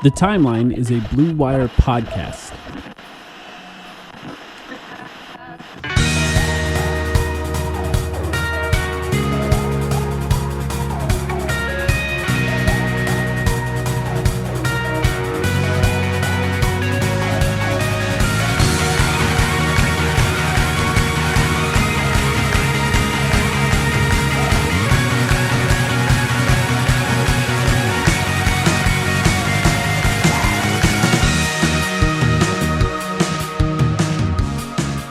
The Timeline is a Blue Wire podcast.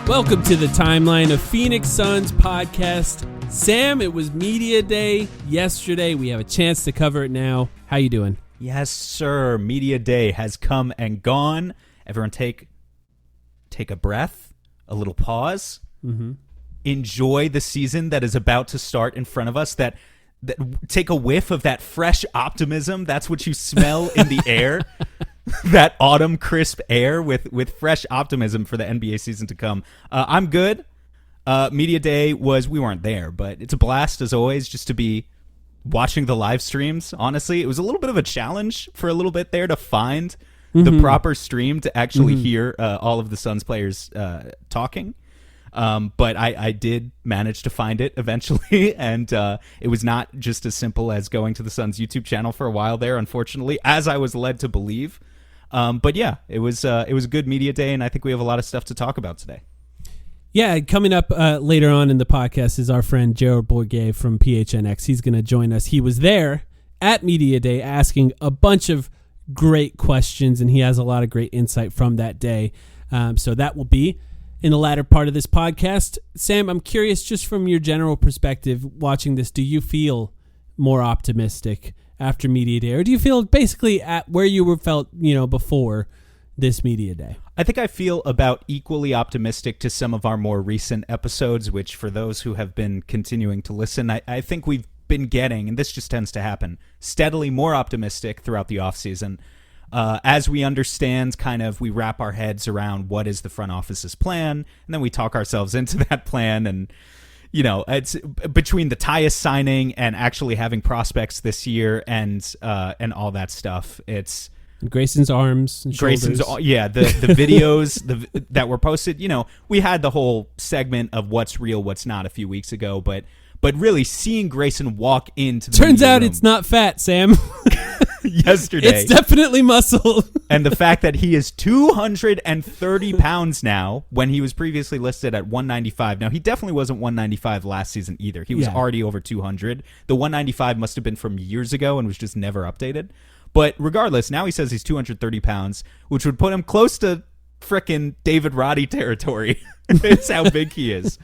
Welcome to the Timeline of Phoenix Suns podcast. Sam, it was Media Day yesterday. We have a chance to cover it now. How you doing? Yes, sir. Media Day has come and gone. Everyone take a breath, a little pause. Mm-hmm. Enjoy the season that is about to start in front of us. That take a whiff of that fresh optimism. That's what you smell in the air. That autumn crisp air with fresh optimism for the NBA season to come. I'm good. Media Day we weren't there, but it's a blast as always just to be watching the live streams. Honestly, it was a little bit of a challenge for a little bit there to find the proper stream to actually hear all of the Suns players talking. But I did manage to find it eventually, and it was not just as simple as going to the Suns YouTube channel for a while there, unfortunately, as I was led to believe. But yeah, it was a good media day, and I think we have a lot of stuff to talk about today. Yeah, coming up later on in the podcast is our friend Gerald Bourguet from PHNX. He's going to join us. He was there at Media Day asking a bunch of great questions, and he has a lot of great insight from that day. So that will be in the latter part of this podcast. Sam, I'm curious, just from your general perspective, watching this, do you feel more optimistic after Media Day, or do you feel basically at where you were felt, before this Media Day? I think I feel about equally optimistic to some of our more recent episodes, which for those who have been continuing to listen, I think we've been getting, and this just tends to happen, steadily more optimistic throughout the offseason. As we understand, we wrap our heads around what is the front office's plan, and then we talk ourselves into that plan, and it's between the Tyus signing and actually having prospects this year and all that stuff. It's Grayson's arms and shoulders. The videos that were posted. We had the whole segment of what's real, what's not a few weeks ago, but really seeing Grayson walk into the turns out room, it's not fat, Sam. yesterday. It's definitely muscle. And the fact that he is 230 pounds now when he was previously listed at 195. Now, he definitely wasn't 195 last season either. He was already over 200. The 195 must have been from years ago and was just never updated. But regardless, now he says he's 230 pounds, which would put him close to frickin' David Roddy territory. It's how big he is.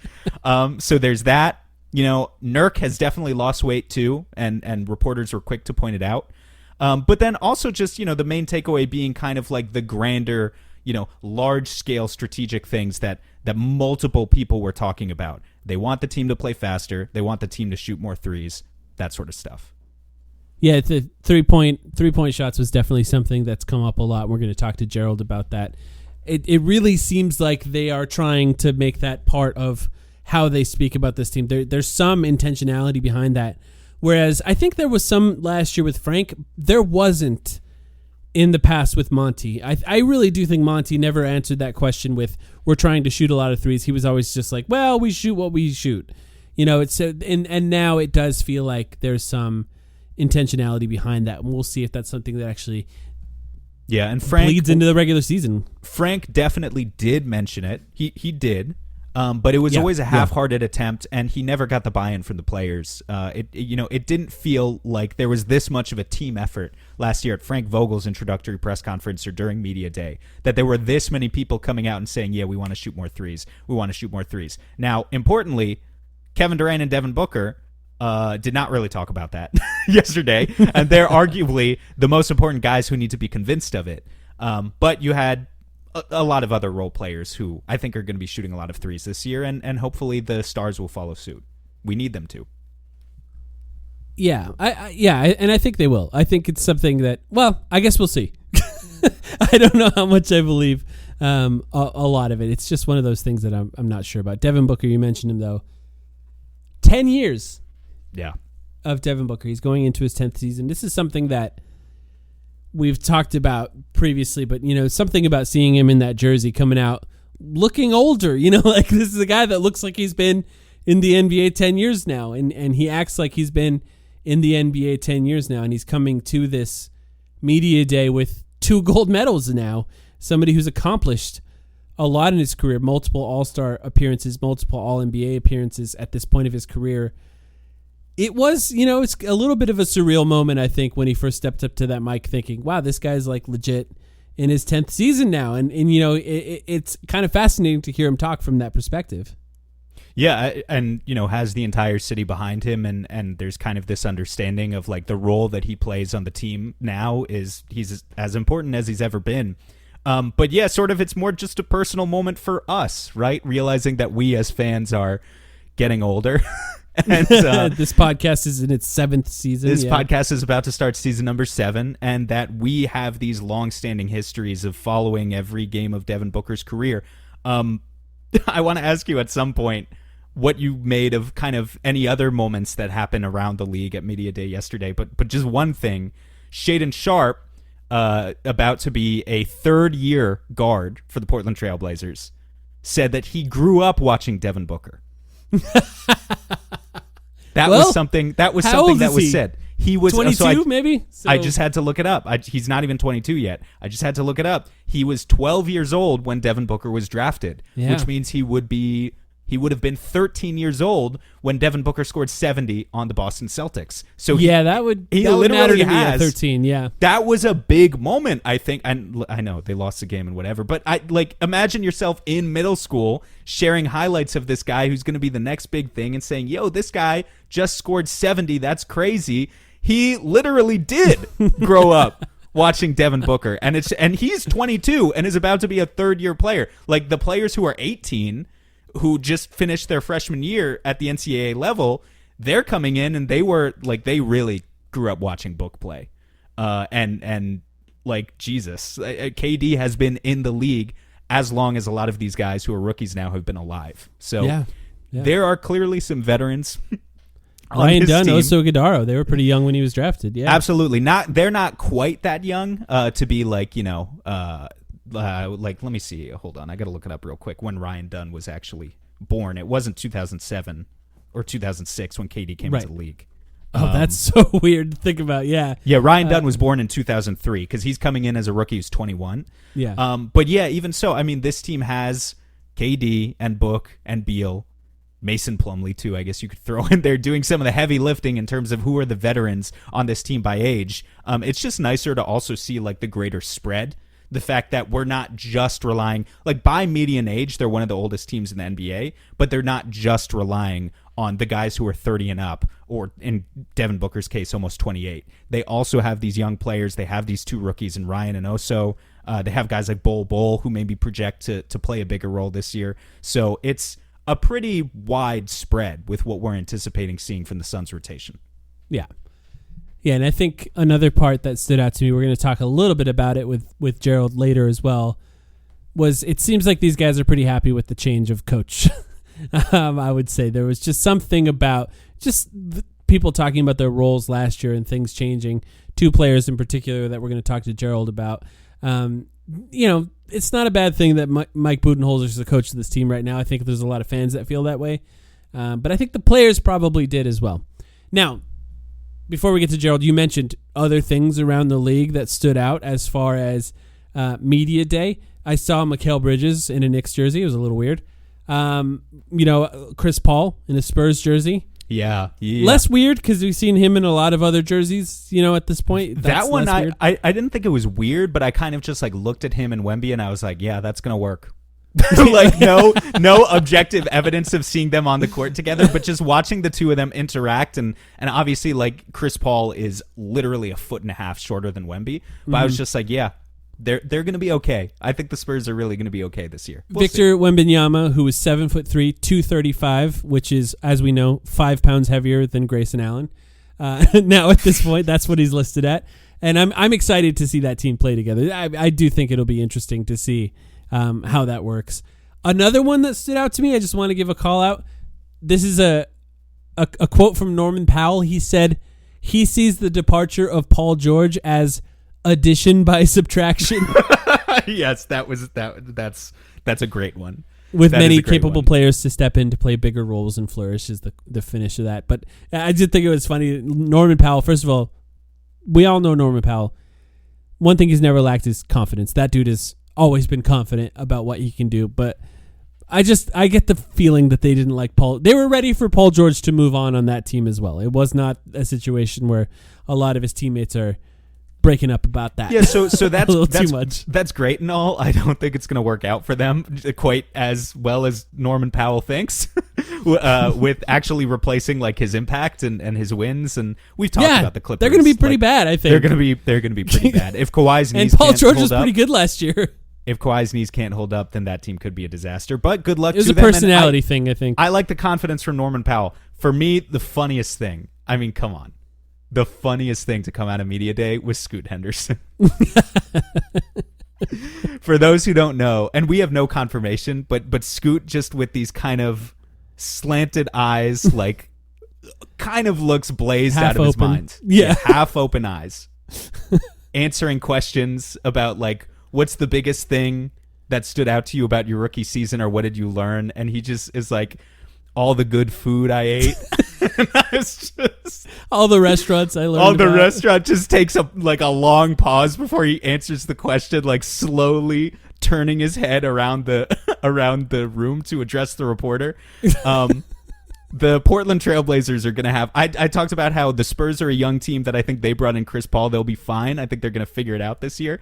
So there's that. Nurk has definitely lost weight too, and reporters were quick to point it out. But then also just, the main takeaway being kind of like the grander, large-scale strategic things that multiple people were talking about. They want the team to play faster. They want the team to shoot more threes, that sort of stuff. Yeah, the three-point shots was definitely something that's come up a lot. We're going to talk to Gerald about that. It really seems like they are trying to make that part of how they speak about this team. There's some intentionality behind that. Whereas I think there was some last year with Frank. There wasn't in the past with Monty. I really do think Monty never answered that question with, we're trying to shoot a lot of threes. He was always just like, well, we shoot what we shoot. It's and now it does feel like there's some intentionality behind that. And we'll see if that's something that actually and Frank bleeds into the regular season. Frank definitely did mention it. He did. But it was always a half-hearted attempt, and he never got the buy-in from the players. It didn't feel like there was this much of a team effort last year at Frank Vogel's introductory press conference or during Media Day, that there were this many people coming out and saying, yeah, we want to shoot more threes. We want to shoot more threes. Now, importantly, Kevin Durant and Devin Booker did not really talk about that yesterday, and they're arguably the most important guys who need to be convinced of it. But you had a lot of other role players who I think are going to be shooting a lot of threes this year, and hopefully the stars will follow suit. We need them to. Yeah, and I think they will. I think it's something that, I guess we'll see. I don't know how much I believe a lot of it. It's just one of those things that I'm not sure about. Devin Booker, you mentioned him, though. 10 years of Devin Booker. He's going into his 10th season. This is something that we've talked about previously, but something about seeing him in that jersey coming out looking older, like this is a guy that looks like he's been in the NBA 10 years now, and he acts like he's been in the NBA 10 years now, and he's coming to this media day with 2 gold medals now, somebody who's accomplished a lot in his career, multiple All-Star appearances, multiple All-NBA appearances at this point of his career. It was, it's a little bit of a surreal moment, I think, when he first stepped up to that mic thinking, wow, this guy's like legit in his 10th season now. And it's kind of fascinating to hear him talk from that perspective. Yeah, and, has the entire city behind him, and there's kind of this understanding of, like, the role that he plays on the team now is he's as important as he's ever been. But, yeah, sort of it's more just a personal moment for us, right? Realizing that we as fans are getting older. And this podcast is in its 7th season. This podcast is about to start season number 7, and that we have these long-standing histories of following every game of Devin Booker's career. I want to ask you at some point what you made of kind of any other moments that happened around the league at Media Day yesterday, but just one thing. Shaedon Sharpe, about to be a 3rd-year guard for the Portland Trailblazers, said that he grew up watching Devin Booker. That was something that was said. He was 22, maybe? So. I just had to look it up. He's not even 22 yet. I just had to look it up. He was 12 years old when Devin Booker was drafted, which means he would have been 13 years old when Devin Booker scored 70 on the Boston Celtics. So that would matter to me at 13. Yeah, that was a big moment, I think. And I know they lost the game and whatever, but imagine yourself in middle school sharing highlights of this guy who's going to be the next big thing and saying, "Yo, this guy just scored 70. That's crazy." He literally did grow up watching Devin Booker, and he's 22 and is about to be a 3rd-year player. Like the players who are 18. Who just finished their freshman year at the NCAA level, they're coming in and they really grew up watching Book play. And like Jesus, KD has been in the league as long as a lot of these guys who are rookies now have been alive. So there are clearly some veterans. Ryan Dunn, Oso Ighodaro, they were pretty young when he was drafted. Yeah, absolutely. They're not quite that young to be like, let me see. Hold on. I got to look it up real quick when Ryan Dunn was actually born. It wasn't 2007 or 2006 when KD came into the league. Oh, that's so weird to think about. Yeah. Yeah, Ryan Dunn was born in 2003 because he's coming in as a rookie who's 21. Yeah. But yeah, even so, I mean, this team has KD and Book and Beal, Mason Plumlee too, I guess you could throw in there, doing some of the heavy lifting in terms of who are the veterans on this team by age. It's just nicer to also see like the greater spread. The fact that we're not just relying, like by median age, they're one of the oldest teams in the NBA, but they're not just relying on the guys who are 30 and up, or in Devin Booker's case, almost 28. They also have these young players. They have these 2 rookies in Ryan and Oso. They have guys like Bol who maybe project to play a bigger role this year. So it's a pretty wide spread with what we're anticipating seeing from the Suns rotation. Yeah. Yeah, and I think another part that stood out to me, we're going to talk a little bit about it with Gerald later as well, was it seems like these guys are pretty happy with the change of coach. I would say there was just something about just people talking about their roles last year and things changing. 2 players in particular that we're going to talk to Gerald about. It's not a bad thing that Mike Budenholzer is the coach of this team right now. I think there's a lot of fans that feel that way. But I think the players probably did as well. Now, before we get to Gerald, you mentioned other things around the league that stood out as far as media day. I saw Mikal Bridges in a Knicks jersey. It was a little weird. Chris Paul in a Spurs jersey. Yeah. Less weird because we've seen him in a lot of other jerseys, at this point. That one, I didn't think it was weird, but I kind of just like looked at him and Wemby and I was like, yeah, that's going to work. Like no objective evidence of seeing them on the court together, but just watching the 2 of them interact, and obviously like Chris Paul is literally a 1.5 feet shorter than Wemby, but I was just like, yeah, they're going to be okay. I think the Spurs are really going to be okay this year. Victor Wembanyama, who is 7'3", 235, which is, as we know, 5 pounds heavier than Grayson Allen. Now at this point, that's what he's listed at, and I'm excited to see that team play together. I do think it'll be interesting to see how that works. Another one that stood out to me, I just want to give a call out. This is a quote from Norman Powell. He said he sees the departure of Paul George as addition by subtraction. Yes, that's a great one. With many capable players to step in to play bigger roles and flourish is the finish of that. But I did think it was funny. Norman Powell, first of all, we all know Norman Powell. One thing he's never lacked is confidence. That dude has always been confident about what he can do. But I get the feeling that they didn't like Paul. They were ready for Paul George to move on that team as well. It was not a situation where a lot of his teammates are breaking up about that. Yeah, so that's too much. That's great and all. I don't think it's going to work out for them quite as well as Norman Powell thinks, with actually replacing like his impact and his wins. And we've talked about the Clippers. They're going to be pretty bad. I think they're going to be pretty bad if Kawhi's knees and Paul can't George hold was pretty good last year. If Kawhi's knees can't hold up, then that team could be a disaster. But good luck to them. It was a personality thing, I think. I like the confidence from Norman Powell. For me, the funniest thing. I mean, come on. The funniest thing to come out of Media Day was Scoot Henderson. For those who don't know, and we have no confirmation, but Scoot just with these kind of slanted eyes, like kind of looks blazed half out of his open. mind. Yeah. Half open eyes. Answering questions about like, what's the biggest thing that stood out to you about your rookie season, or what did you learn? And he just is like, all the good food I ate. And I was just, all the restaurants I learned all the about. restaurant just takes a long pause before he answers the question, like slowly turning his head around the room to address the reporter. The Portland Trailblazers are going to have... I talked about how the Spurs are a young team that I think they brought in Chris Paul. They'll be fine. I think they're going to figure it out this year.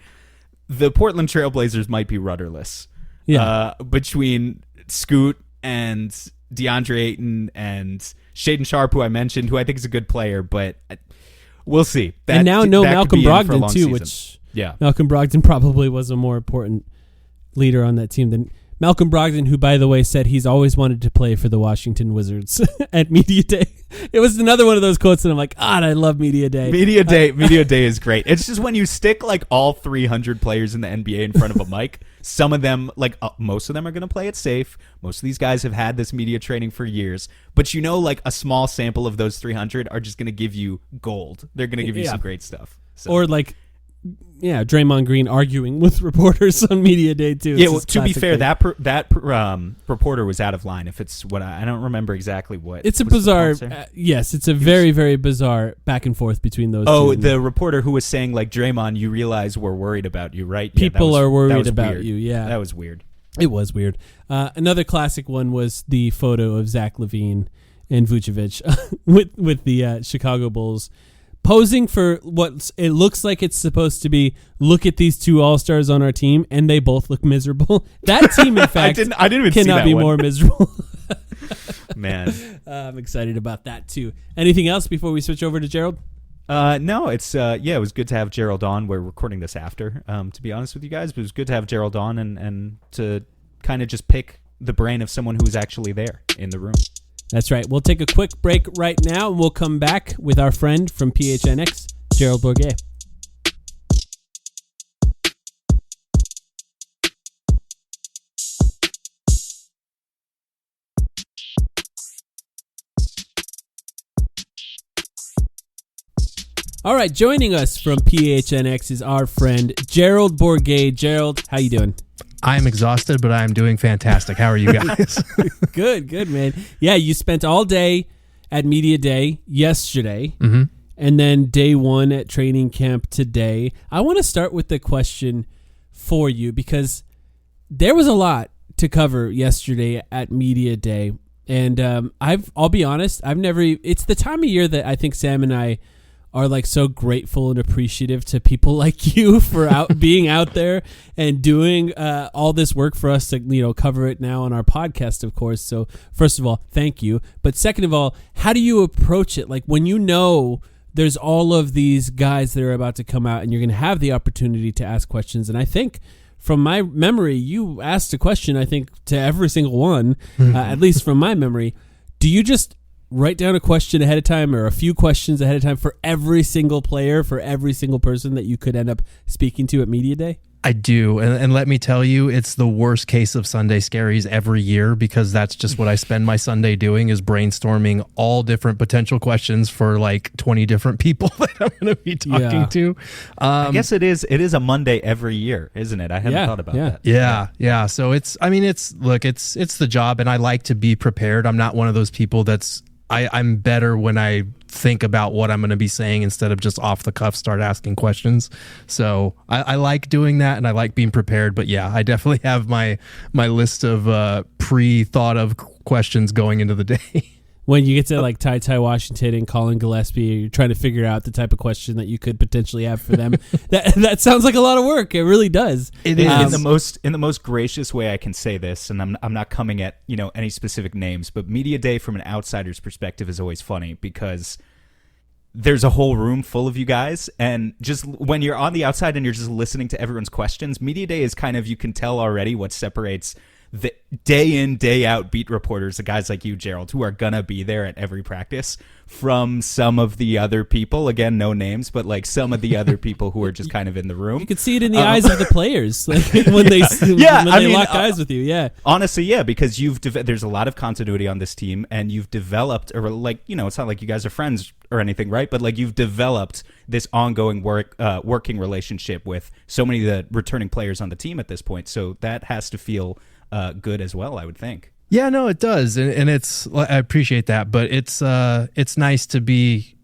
The Portland Trailblazers might be rudderless. Yeah. Between Scoot and DeAndre Ayton and Shaedon Sharpe, who I mentioned, who I think is a good player, but we'll see. And now Malcolm Brogdon, too, which Malcolm Brogdon probably was a more important leader on that team than... Malcolm Brogdon, who, by the way, said he's always wanted to play for the Washington Wizards at Media Day. It was another one of those quotes that I'm like, I love Media Day. Media Day is great. It's just when you stick like all 300 players in the NBA in front of a mic, some of them, like most of them are going to play it safe. Most of these guys have had this media training for years. But like a small sample of those 300 are just going to give you gold. They're going to give you some great stuff. So. Or like... Yeah, Draymond Green arguing with reporters on Media Day too. Yeah, well, to be fair, that reporter was out of line. If it's what I don't remember exactly what. It's a bizarre. Yes, it's a very, very bizarre back and forth between those. Oh, two. The reporter who was saying like, Draymond, you realize we're worried about you, right? People are worried about you. Yeah, that was weird. It was weird. Another classic one was the photo of Zach LaVine and Vucevic with the Chicago Bulls. Posing for what it looks like it's supposed to be, look at these two all-stars on our team, and they both look miserable. That team, in fact, I didn't even cannot be more miserable. Man. I'm excited about that, too. Anything else before we switch over to Gerald? No, it's it was good to have Gerald on. We're recording this after, to be honest with you guys, but it was good to have Gerald on and to kind of just pick the brain of someone who was actually there in the room. That's right. We'll take a quick break right now, and we'll come back with our friend from PHNX, Gerald Bourguet. All right, joining us from PHNX is our friend Gerald Bourguet. Gerald, how you doing? I'm exhausted, but I'm doing fantastic. How are you guys? Good, man. Yeah, you spent all day at Media Day yesterday, and then day one at training camp today. I want to start with the question for you because there was a lot to cover yesterday at Media Day, and I'll be honest, it's the time of year that I think Sam and I are like so grateful and appreciative to people like you for being out there and doing all this work for us to cover it now on our podcast, of course. So first of all, thank you. But second of all, how do you approach it? Like when there's all of these guys that are about to come out and you're going to have the opportunity to ask questions. And I think from my memory, you asked a question, I think, to every single one, at least from my memory. Do you just write down a question ahead of time or a few questions ahead of time for every single player, for every single person that you could end up speaking to at Media Day? I do. And let me tell you, it's the worst case of Sunday Scaries every year, because that's just what I spend my Sunday doing, is brainstorming all different potential questions for like 20 different people that I'm going to be talking to. I guess it is a Monday every year, isn't it? I hadn't thought about that. Yeah. So it's the job, and I like to be prepared. I'm not one of those people I'm better when I think about what I'm going to be saying instead of just off the cuff start asking questions. So I like doing that, and I like being prepared. But yeah, I definitely have my list of pre-thought of questions going into the day. When you get to like Ty Washington and Colin Gillespie, you're trying to figure out the type of question that you could potentially have for them. that sounds like a lot of work. It really does. It is. In the most gracious way I can say this, and I'm not coming at any specific names, but media day from an outsider's perspective is always funny, because there's a whole room full of you guys, and just when you're on the outside and you're just listening to everyone's questions, media day is kind of, you can tell already what separates the day in, day out beat reporters, the guys like you, Gerald, who are gonna be there at every practice, from some of the other people, again, no names, but like some of the other people who are just kind of in the room. You can see it in the eyes of the players, like when they lock eyes with you. Yeah, honestly, yeah, because there's a lot of continuity on this team, and you've developed, or like, it's not like you guys are friends or anything, right? But like, you've developed this ongoing working relationship with so many of the returning players on the team at this point. So that has to feel good as well, I would think. Yeah, no, it does, and I appreciate that, but it's nice to be,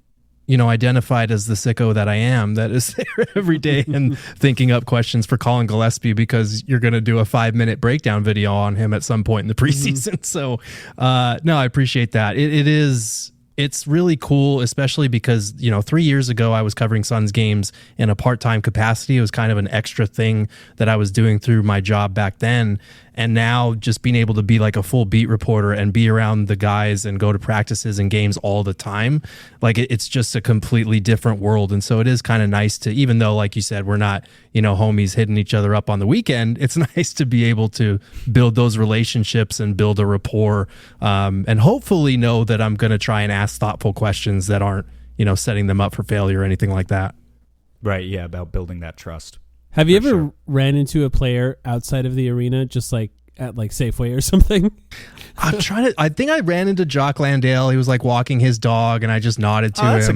identified as the sicko that I am, that is there every day and thinking up questions for Colin Gillespie, because you're going to do a 5-minute breakdown video on him at some point in the preseason. So, no, I appreciate that. It's really cool, especially because, 3 years ago I was covering Suns games in a part-time capacity. It was kind of an extra thing that I was doing through my job back then. And now just being able to be like a full beat reporter and be around the guys and go to practices and games all the time, like it's just a completely different world. And so it is kind of nice to, even though, like you said, we're not, homies hitting each other up on the weekend, it's nice to be able to build those relationships and build a rapport, and hopefully know that I'm going to try and ask thoughtful questions that aren't, setting them up for failure or anything like that. Right. Yeah. About building that trust. Have you ever ran into a player outside of the arena, just like at like Safeway or something? I think I ran into Jock Landale. He was like walking his dog, and I just nodded to him. That's a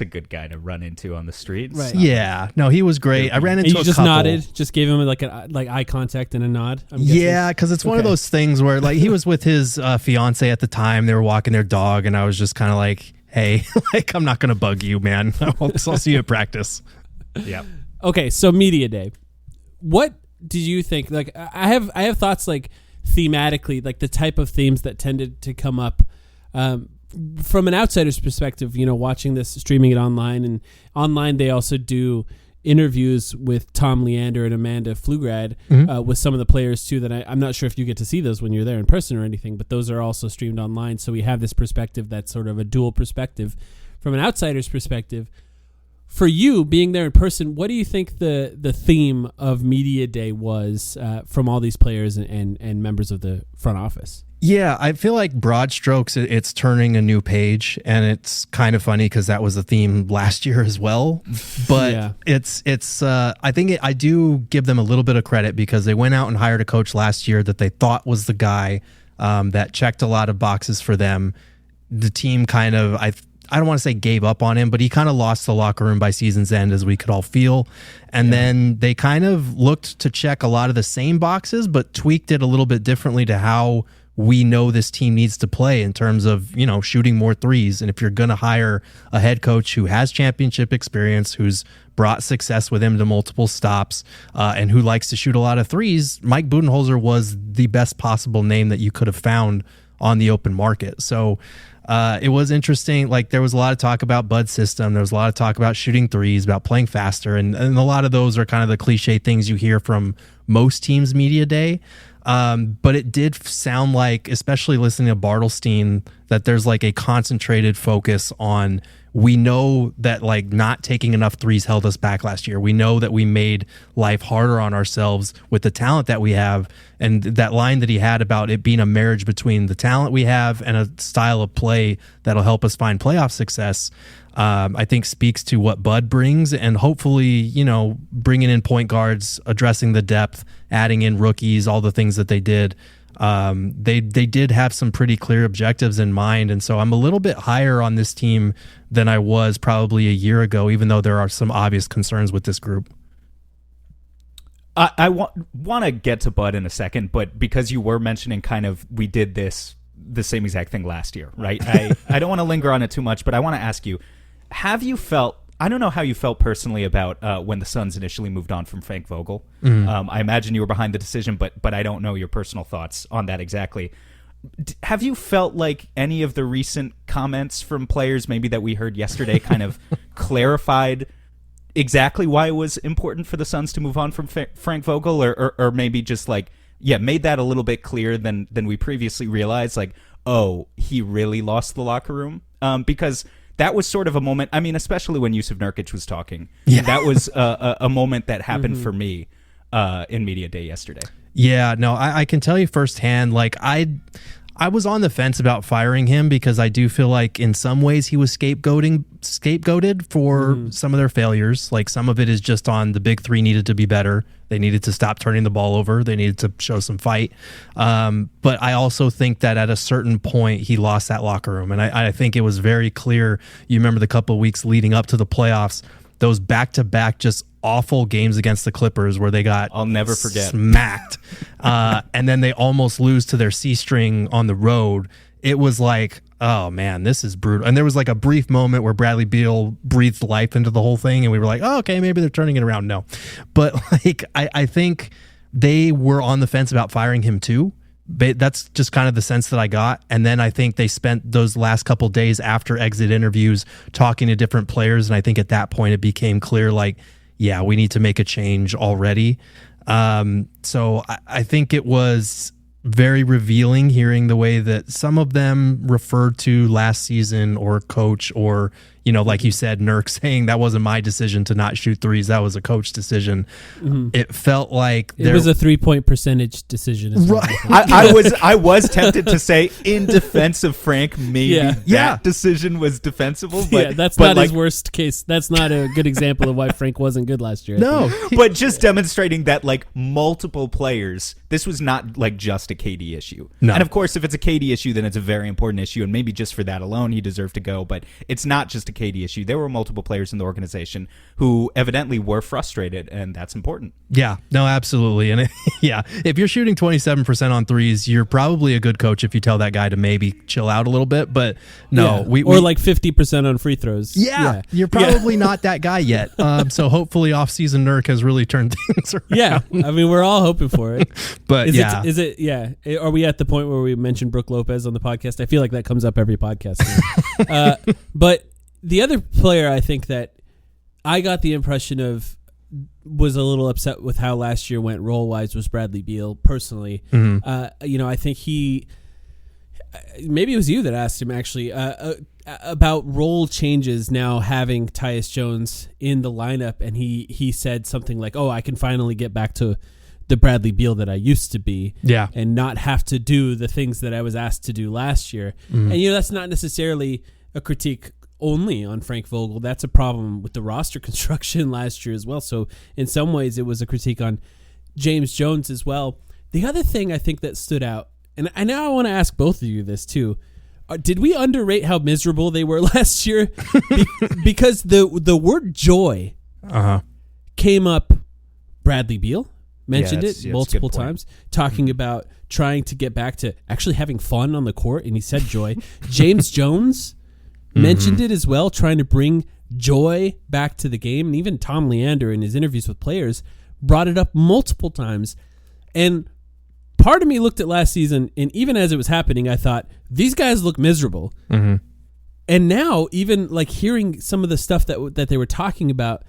good guy to run into on the street. Right. Yeah. No, he was great. I ran into and you a just couple. Nodded, just gave him like eye contact and a nod. Yeah, because it's one of those things where like he was with his fiance at the time. They were walking their dog, and I was just kind of like, hey, like, I'm not going to bug you, man. I'll see you at practice. Yeah. Okay, so media day. What do you think? Like, I have thoughts like thematically, like the type of themes that tended to come up from an outsider's perspective. Watching this, streaming it online, and online they also do interviews with Tom Leander and Amanda Pflugrad with some of the players too. That I'm not sure if you get to see those when you're there in person or anything, but those are also streamed online. So we have this perspective that's sort of a dual perspective from an outsider's perspective. For you, being there in person, what do you think the theme of Media Day was from all these players and members of the front office? Yeah, I feel like broad strokes, it's turning a new page, and it's kind of funny because that was the theme last year as well. But yeah. it's I think I do give them a little bit of credit, because they went out and hired a coach last year that they thought was the guy that checked a lot of boxes for them. The team kind of, I don't want to say gave up on him, but he kind of lost the locker room by season's end, as we could all feel. And then they kind of looked to check a lot of the same boxes, but tweaked it a little bit differently to how we know this team needs to play in terms of, shooting more threes. And if you're going to hire a head coach who has championship experience, who's brought success with him to multiple stops, and who likes to shoot a lot of threes, Mike Budenholzer was the best possible name that you could have found on the open market. So it was interesting. Like, there was a lot of talk about Bud's system. There was a lot of talk about shooting threes, about playing faster. And a lot of those are kind of the cliche things you hear from most teams' media day. But it did sound like, especially listening to Bartelstein, that there's like a concentrated focus on, we know that like not taking enough threes held us back last year. We know that we made life harder on ourselves with the talent that we have. And that line that he had about it being a marriage between the talent we have and a style of play that'll help us find playoff success. I think speaks to what Bud brings, and hopefully, bringing in point guards, addressing the depth, adding in rookies, all the things that they did. They did have some pretty clear objectives in mind, and so I'm a little bit higher on this team than I was probably a year ago, even though there are some obvious concerns with this group. I want to get to Bud in a second, but because you were mentioning kind of we did the same exact thing last year, right? I don't want to linger on it too much, but I want to ask you, have you felt, I don't know how you felt personally about when the Suns initially moved on from Frank Vogel. I imagine you were behind the decision, but I don't know your personal thoughts on that exactly. Have you felt like any of the recent comments from players, maybe that we heard yesterday, kind of clarified exactly why it was important for the Suns to move on from Frank Vogel, or maybe just like, made that a little bit clearer than we previously realized, like, oh, he really lost the locker room? Because that was sort of a moment, I mean, especially when Yusuf Nurkic was talking. Yeah. That was a moment that happened for me in Media Day yesterday. Yeah, no, I can tell you firsthand, like, I was on the fence about firing him because I do feel like in some ways he was scapegoated for some of their failures. Like, some of it is just on the big three needed to be better. They needed to stop turning the ball over. They needed to show some fight. But I also think that at a certain point he lost that locker room. And I think it was very clear. You remember the couple of weeks leading up to the playoffs, those back-to-back just awful games against the Clippers where they got I'll never forget smacked. And then they almost lose to their C-string on the road. It was like, oh man, this is brutal. And there was like a brief moment where Bradley Beal breathed life into the whole thing, and we were like, oh, okay, maybe they're turning it around. No. But like, I think they were on the fence about firing him too. That's just kind of the sense that I got. And then I think they spent those last couple days after exit interviews talking to different players. And I think at that point it became clear, like, yeah, we need to make a change already. So I think it was very revealing hearing the way that some of them referred to last season or coach, or, like you said, Nurk saying that wasn't my decision to not shoot threes. That was a coach decision. It felt like it was a 3-point percentage decision. As well. Right. I was tempted to say in defense of Frank, maybe that decision was defensible. But that's not his worst case. That's not a good example of why Frank wasn't good last year. No, but just demonstrating that like multiple players, this was not like just a KD issue. No. And of course, if it's a KD issue, then it's a very important issue, and maybe just for that alone, he deserved to go. But it's not just a KD issue. There were multiple players in the organization who evidently were frustrated, and that's important. Yeah, no, absolutely. And if you're shooting 27% on threes, you're probably a good coach if you tell that guy to maybe chill out a little bit. But no, or like 50% on free throws. Yeah, you're probably not that guy yet. So hopefully off-season Nurk has really turned things around. Yeah, I mean, we're all hoping for it. But is it? Are we at the point where we mentioned Brooke Lopez on the podcast? I feel like that comes up every podcast. But the other player I think that I got the impression of was a little upset with how last year went role-wise was Bradley Beal, personally. I think maybe it was you that asked him actually about role changes now having Tyus Jones in the lineup, and he said something like, oh, I can finally get back to the Bradley Beal that I used to be, and not have to do the things that I was asked to do last year. And that's not necessarily a critique only on Frank Vogel. That's a problem with the roster construction last year as well. So in some ways it was a critique on James Jones as well. The other thing I think that stood out, and I now I want to ask both of you this too, did we underrate how miserable they were last year? Because the word joy came up. Bradley Beal mentioned it multiple times, talking about trying to get back to actually having fun on the court, and he said joy. James Jones mentioned it as well, trying to bring joy back to the game. And even Tom Leander in his interviews with players brought it up multiple times. And part of me looked at last season, and even as it was happening, I thought, these guys look miserable. And now, even like hearing some of the stuff that they were talking about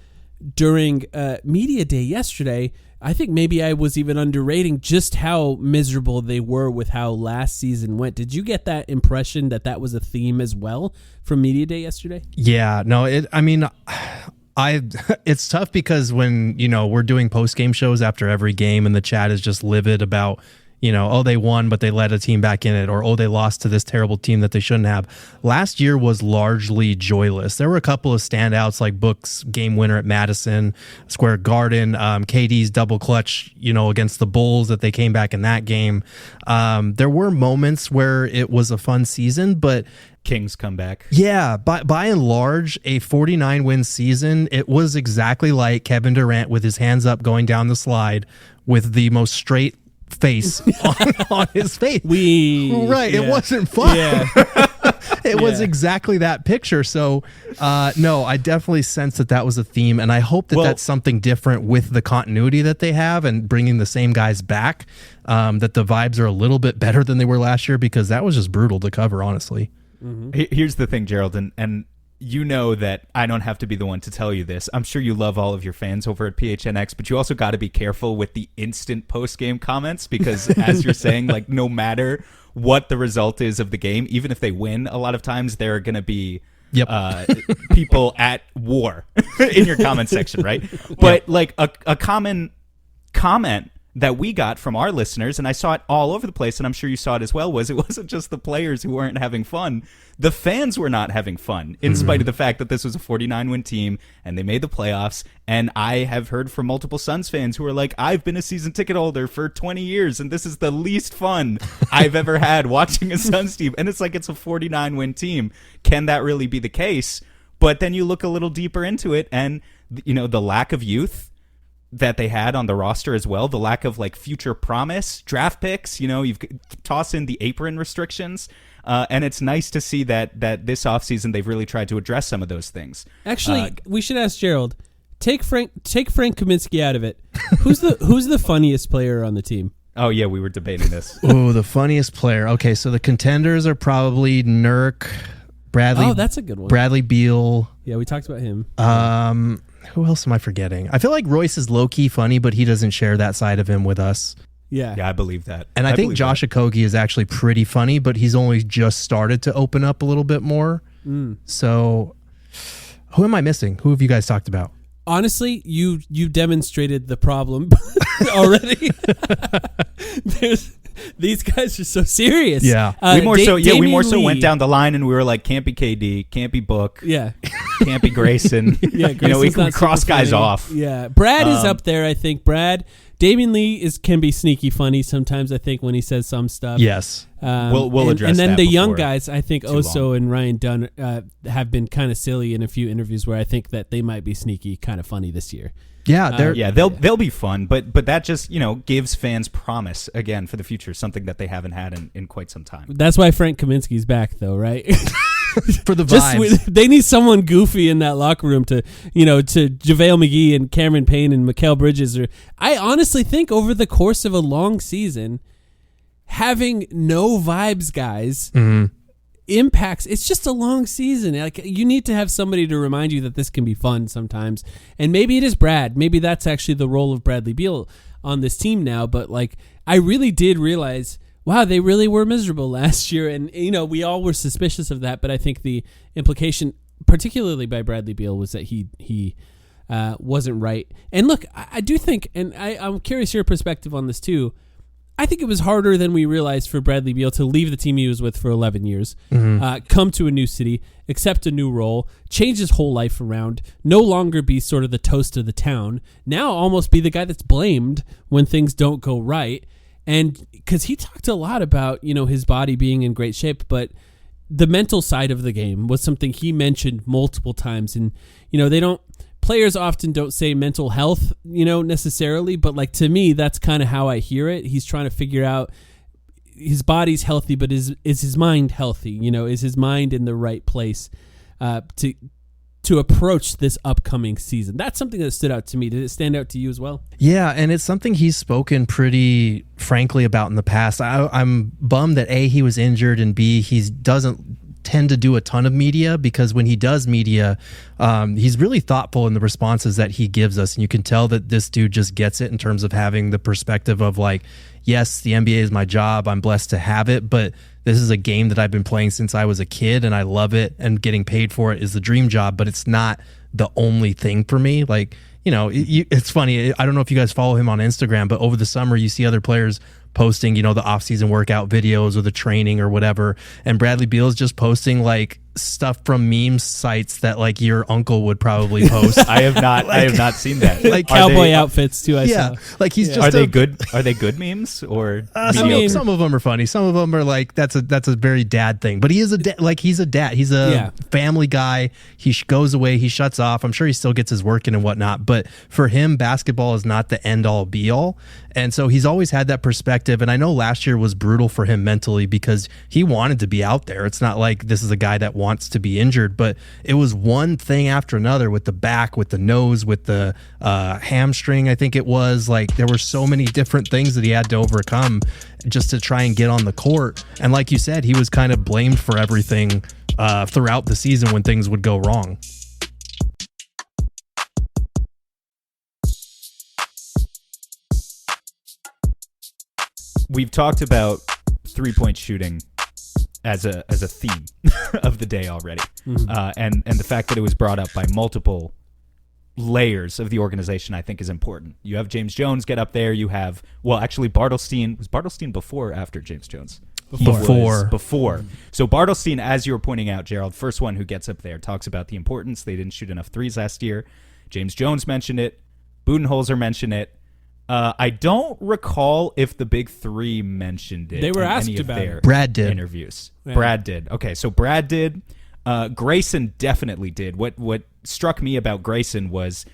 during Media Day yesterday, I think maybe I was even underrating just how miserable they were with how last season went. Did you get that impression that was a theme as well from Media Day yesterday? Yeah, no, it's tough because when, we're doing post-game shows after every game and the chat is just livid about, they won, but they let a team back in it, or, they lost to this terrible team that they shouldn't have. Last year was largely joyless. There were a couple of standouts like Book's game winner at Madison Square Garden, KD's double clutch, against the Bulls that they came back in that game. There were moments where it was a fun season, but Kings come back. Yeah, by and large, a 49-win season, it was exactly like Kevin Durant with his hands up going down the slide with the most straight face on his face. It wasn't fun. Yeah. It was exactly that picture. So, no, I definitely sense that was a theme, and I hope that that's something different with the continuity that they have and bringing the same guys back, that the vibes are a little bit better than they were last year, because that was just brutal to cover, honestly. Mm-hmm. Here's the thing, Gerald, and you know that I don't have to be the one to tell you this. I'm sure you love all of your fans over at PHNX, but you also got to be careful with the instant post-game comments, because as you're saying, like, no matter what the result is of the game, even if they win, a lot of times there are going to be people at war in your comment section, right? But like a common comment that we got from our listeners, and I saw it all over the place, and I'm sure you saw it as well, was it wasn't just the players who weren't having fun. The fans were not having fun, in spite of the fact that this was a 49-win team, and they made the playoffs. And I have heard from multiple Suns fans who are like, I've been a season ticket holder for 20 years, and this is the least fun I've ever had watching a Suns team. And it's like, it's a 49-win team. Can that really be the case? But then you look a little deeper into it, and the lack of youth that they had on the roster as well, the lack of like future promise, draft picks, you've tossed in the apron restrictions, and it's nice to see that this offseason they've really tried to address some of those things. Actually, we should ask Gerald, take Frank Kaminsky out of it. Who's the funniest player on the team? Oh yeah, we were debating this. Oh, the funniest player. Okay, so the contenders are probably Nurk, Bradley. Oh, that's a good one. Bradley Beal. Yeah, we talked about him. Who else am I forgetting? I feel like Royce is low-key funny, but he doesn't share that side of him with us. Yeah, I believe that. And I think Josh Okogie is actually pretty funny, but he's only just started to open up a little bit more. So who am I missing? Who have you guys talked about? Honestly, you demonstrated the problem already. These guys are so serious. Yeah. We more Damian so Lee. went down the line, and we were like, can't be KD, can't be Book, Yeah. can't be Grayson. Yeah, we Grayson's can not cross super guys funny. off. Yeah, Brad is up there. I think Damian Lee can be sneaky funny sometimes. I think when he says some stuff. Yes. We'll address and then that the young before guys, I think Oso and Ryan Dunn have been kind of silly in a few interviews where I think that they might be sneaky, kind of funny this year. Yeah, they'll be fun, but that just gives fans promise again for the future, something that they haven't had in quite some time. That's why Frank Kaminsky's back, though, right? For the vibes. They need someone goofy in that locker room to JaVale McGee and Cameron Payne and Mikal Bridges. I honestly think over the course of a long season, having no vibes guys impacts. It's just a long season. Like, you need to have somebody to remind you that this can be fun sometimes. And maybe it is Brad. Maybe that's actually the role of Bradley Beal on this team now. But like, I really did realize, wow, they really were miserable last year. And we all were suspicious of that. But I think the implication, particularly by Bradley Beal, was that he wasn't right. And look, I do think, and I'm curious your perspective on this too, I think it was harder than we realized for Bradley Beal to leave the team he was with for 11 years, come to a new city, accept a new role, change his whole life around, no longer be sort of the toast of the town, now almost be the guy that's blamed when things don't go right. And because he talked a lot about, his body being in great shape, but the mental side of the game was something he mentioned multiple times. And, players often don't say mental health, necessarily, but like, to me, that's kind of how I hear it. He's trying to figure out his body's healthy, but is his mind healthy? Is his mind in the right place to approach this upcoming season? That's something that stood out to me. Did it stand out to you as well? Yeah, and it's something he's spoken pretty frankly about in the past. I'm bummed that A, he was injured, and B, he doesn't tend to do a ton of media, because when he does media, he's really thoughtful in the responses that he gives us, and you can tell that this dude just gets it in terms of having the perspective of like, yes, the NBA is my job, I'm blessed to have it, but this is a game that I've been playing since I was a kid and I love it, and getting paid for it is the dream job, but it's not the only thing for me. Like, it's funny. I don't know if you guys follow him on Instagram, but over the summer you see other players posting, the off-season workout videos or the training or whatever. And Bradley Beal's just posting like stuff from meme sites that like your uncle would probably post. I have not seen that. Like cowboy outfits too. I saw. Like he's just. Are they good memes or? Some of them are funny. Some of them are like that's a very dad thing. But he is he's a dad. He's a family guy. He goes away. He shuts off. I'm sure he still gets his work in and whatnot. But for him, basketball is not the end all be all. And so he's always had that perspective. And I know last year was brutal for him mentally because he wanted to be out there. It's not like this is a guy that wants to be injured, but it was one thing after another with the back, with the nose, with the hamstring. I think it was like there were so many different things that he had to overcome just to try and get on the court. And like you said, he was kind of blamed for everything throughout the season when things would go wrong. We've talked about 3-point shooting as a theme of the day already, and the fact that it was brought up by multiple layers of the organization, I think, is important. You have James Jones get up there. You have Bartelstein. Was Bartelstein before or after James Jones? Before. So Bartelstein, as you were pointing out, Gerald, first one who gets up there, talks about the importance. They didn't shoot enough threes last year. James Jones mentioned it. Budenholzer mentioned it. I don't recall if the Big Three mentioned it. They were in asked any of about their it. Brad did. Interviews. Yeah. Brad did. Okay, so Brad did. Grayson definitely did. What struck me about Grayson was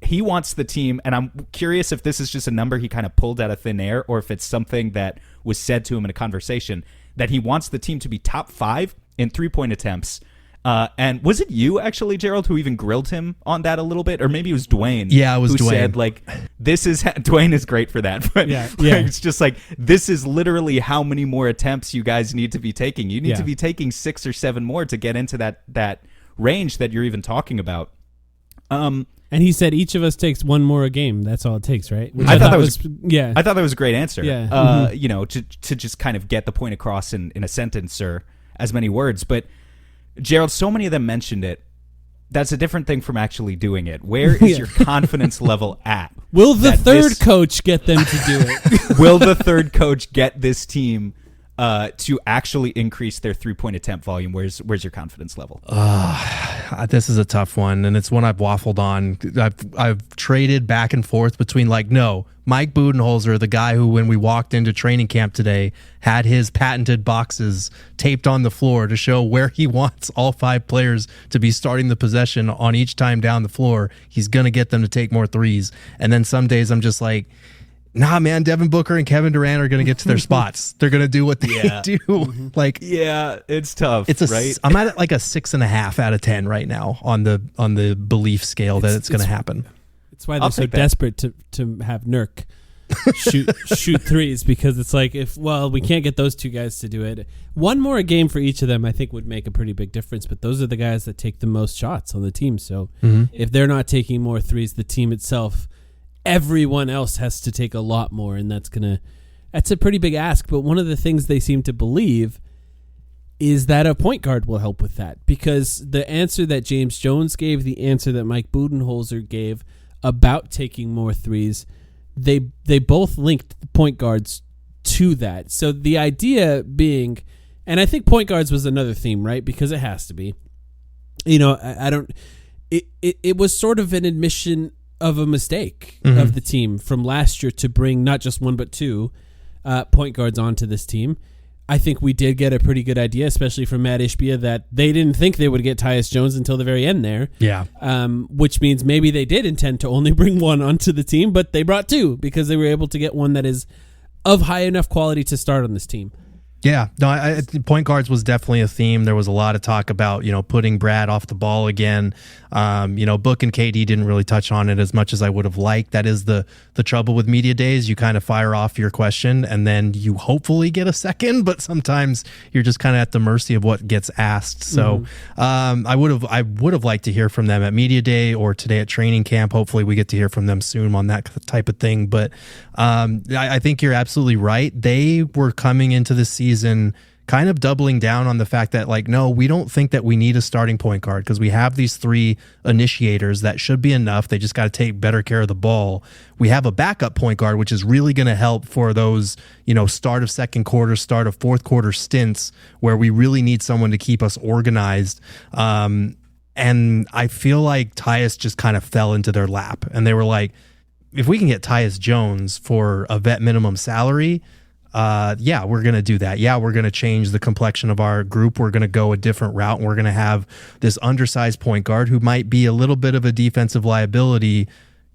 he wants the team, and I'm curious if this is just a number he kind of pulled out of thin air or if it's something that was said to him in a conversation, that he wants the team to be top 5 in 3-point attempts. And was it you, actually, Gerald, who even grilled him on that a little bit? Or maybe it was Dwayne. Yeah, it was who Dwayne. said, like, Dwayne is great for that. But Yeah. it's just like, this is literally how many more attempts you guys need to be taking. You need to be taking 6 or 7 more to get into that range that you're even talking about. And he said each of us takes one more a game. That's all it takes, right? Which I thought that was yeah. I thought that was a great answer. Yeah. To just kind of get the point across in a sentence or as many words. But Gerald, so many of them mentioned it. That's a different thing from actually doing it. Where is your confidence level at? Will the third coach get them to do it? Will the third coach get this team to actually increase their 3-point attempt volume? Where's your confidence level? This is a tough one, and it's one I've waffled on. I've traded back and forth between Mike Budenholzer, the guy who, when we walked into training camp today, had his patented boxes taped on the floor to show where he wants all 5 players to be starting the possession on each time down the floor. He's going to get them to take more threes. And then some days I'm just like, nah, man, Devin Booker and Kevin Durant are going to get to their spots. They're going to do what they do. It's tough. Right? I'm at like a 6.5 out of 10 right now on the belief scale that it's going to happen. That's why they're so desperate to have Nurk shoot threes, because it's like, we can't get those 2 guys to do it. One more a game for each of them, I think, would make a pretty big difference. But those are the guys that take the most shots on the team. So if they're not taking more threes, the team itself, everyone else has to take a lot more, and that's a pretty big ask. But one of the things they seem to believe is that a point guard will help with that, because the answer that James Jones gave, the answer that Mike Budenholzer gave about taking more threes, they both linked the point guards to that. So the idea being, and I think point guards was another theme, right? Because it has to be. It was sort of an admission of a mistake of the team from last year to bring not just 1 but 2 point guards onto this team. I think we did get a pretty good idea, especially from Matt Ishbia, that they didn't think they would get Tyus Jones until the very end there. Yeah. Which means maybe they did intend to only bring 1 onto the team, but they brought 2 because they were able to get one that is of high enough quality to start on this team. Yeah, no, point guards was definitely a theme. There was a lot of talk about, putting Brad off the ball again. Book and KD didn't really touch on it as much as I would have liked. That is the trouble with media days. You kind of fire off your question and then you hopefully get a second, but sometimes you're just kind of at the mercy of what gets asked. So I would have liked to hear from them at media day or today at training camp. Hopefully we get to hear from them soon on that type of thing. But I think you're absolutely right. They were coming into the season kind of doubling down on the fact that, like, no, we don't think that we need a starting point guard because we have these 3 initiators that should be enough. They just got to take better care of the ball. We have a backup point guard, which is really going to help for those, start of second quarter, start of fourth quarter stints where we really need someone to keep us organized. And I feel like Tyus just kind of fell into their lap, and they were like, if we can get Tyus Jones for a vet minimum salary, yeah, we're going to do that. Yeah, we're going to change the complexion of our group. We're going to go a different route, and we're going to have this undersized point guard who might be a little bit of a defensive liability,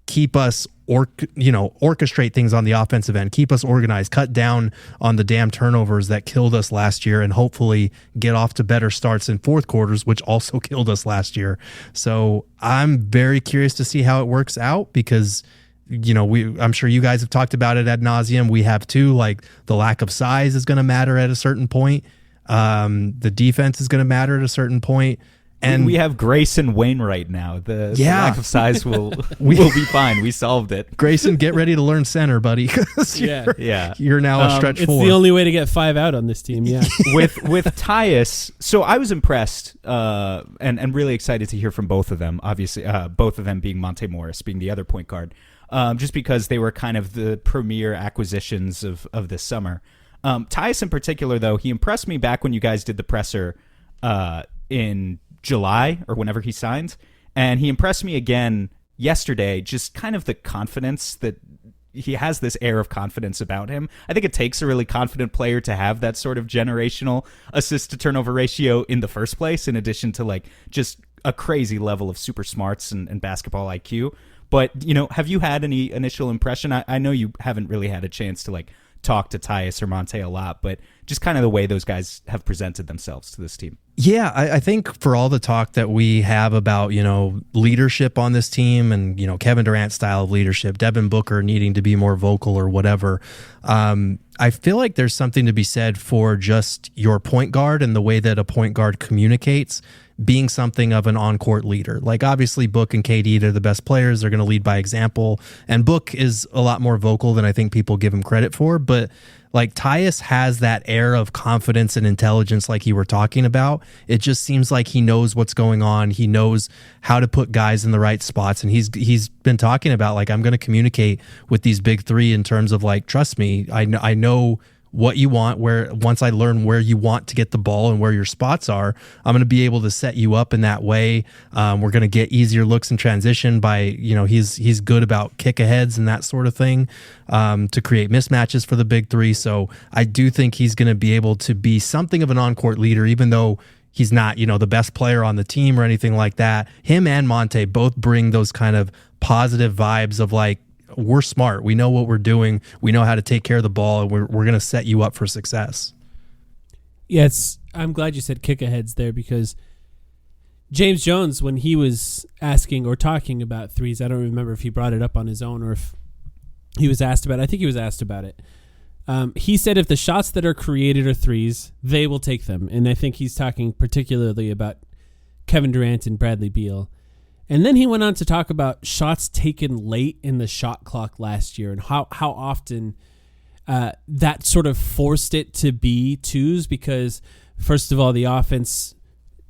keep us orchestrate things on the offensive end, keep us organized, cut down on the damn turnovers that killed us last year, and hopefully get off to better starts in fourth quarters, which also killed us last year. So I'm very curious to see how it works out because, I'm sure you guys have talked about it ad nauseum. We have too, like the lack of size is going to matter at a certain point. The defense is going to matter at a certain point. And we have Grayson Wainwright now. The lack of size will be fine. We solved it. Grayson, get ready to learn center, buddy. You're now a stretch it's four. It's the only way to get 5 out on this team. Yeah. with Tyus, so I was impressed and really excited to hear from both of them. Obviously, both of them being Monte Morris, being the other point guard, just because they were kind of the premier acquisitions of this summer. Tyus in particular, though, he impressed me back when you guys did the presser in July or whenever he signed, and he impressed me again yesterday, just kind of the confidence that he has, this air of confidence about him. I think it takes a really confident player to have that sort of generational assist to turnover ratio in the first place, in addition to like just a crazy level of super smarts and basketball IQ. But, have you had any initial impression? I know you haven't really had a chance to like talk to Tyus or Monte a lot, but just kind of the way those guys have presented themselves to this team. Yeah, I think for all the talk that we have about, leadership on this team and, Kevin Durant style of leadership, Devin Booker needing to be more vocal or whatever, I feel like there's something to be said for just your point guard and the way that a point guard communicates being something of an on-court leader. Like, obviously, Book and KD, they're the best players. They're going to lead by example. And Book is a lot more vocal than I think people give him credit for. But, like, Tyus has that air of confidence and intelligence like you were talking about. It just seems like he knows what's going on. He knows how to put guys in the right spots. And he's been talking about, like, I'm going to communicate with these big 3 in terms of, like, trust me, I know what you want, where once I learn where you want to get the ball and where your spots are, I'm going to be able to set you up in that way. We're going to get easier looks in transition by, he's good about kick aheads and that sort of thing, to create mismatches for the big 3. So I do think he's going to be able to be something of an on-court leader, even though he's not, the best player on the team or anything like that. Him and Monte both bring those kind of positive vibes of like, we're smart. We know what we're doing. We know how to take care of the ball, and we're going to set you up for success. Yes, I'm glad you said kick aheads there, because James Jones, when he was asking or talking about threes, I don't remember if he brought it up on his own or if he was asked about it. I think he was asked about it. He said if the shots that are created are threes, they will take them. And I think he's talking particularly about Kevin Durant and Bradley Beal. And then he went on to talk about shots taken late in the shot clock last year and how often that sort of forced it to be twos because, first of all, the offense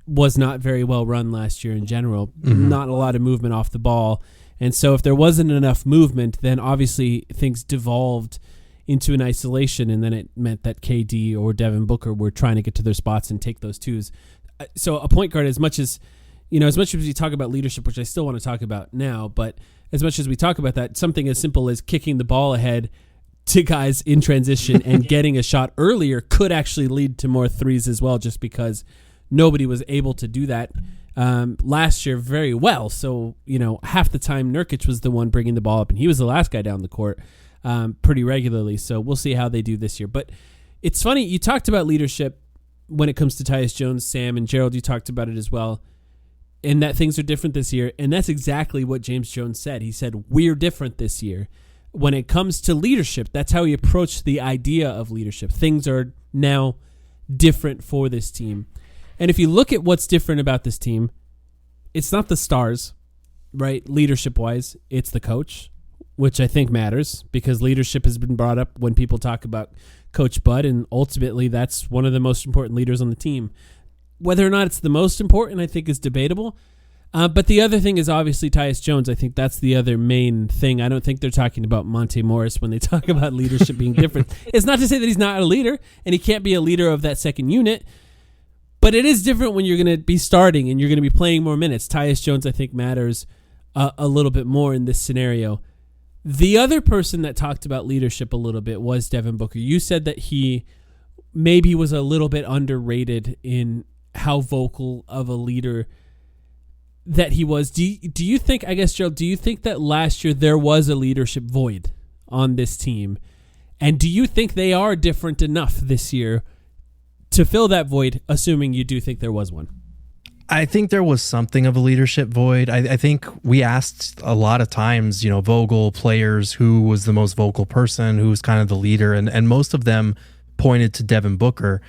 was not very well run last year in general. Mm-hmm. Not a lot of movement off the ball. And so if there wasn't enough movement, then obviously things devolved into an isolation, and then it meant that KD or Devin Booker were trying to get to their spots and take those twos. So a point guard, as much as we talk about leadership, which I still want to talk about now, but as much as we talk about that, something as simple as kicking the ball ahead to guys in transition and getting a shot earlier could actually lead to more threes as well, just because nobody was able to do that last year very well. So, half the time Nurkic was the one bringing the ball up, and he was the last guy down the court pretty regularly. So we'll see how they do this year. But it's funny, you talked about leadership when it comes to Tyus Jones, Sam, and Gerald, you talked about it as well. And that things are different this year. And that's exactly what James Jones said. He said, we're different this year. When it comes to leadership, that's how he approached the idea of leadership. Things are now different for this team. And if you look at what's different about this team, it's not the stars, right? Leadership-wise, it's the coach. which I think matters because leadership has been brought up when people talk about Coach Bud, and ultimately that's one of the most important leaders on the team. Whether or not it's the most important, I think, is debatable. But the other thing is obviously Tyus Jones. I think that's the other main thing. I don't think they're talking about Monte Morris when they talk about leadership being different. It's not to say that he's not a leader and he can't be a leader of that second unit, but it is different when you're going to be starting and you're going to be playing more minutes. Tyus Jones, I think, matters a little bit more in this scenario. The other person that talked about leadership a little bit was Devin Booker. You said that he maybe was a little bit underrated in how vocal of a leader that he was. Do you think, I guess, Gerald, do you think that last year there was a leadership void on this team? And do you think they are different enough this year to fill that void, assuming you do think there was one? I think there was something of a leadership void. I think we asked a lot of times, Vogel players, who was the most vocal person, who was kind of the leader, and most of them pointed to Devin Booker,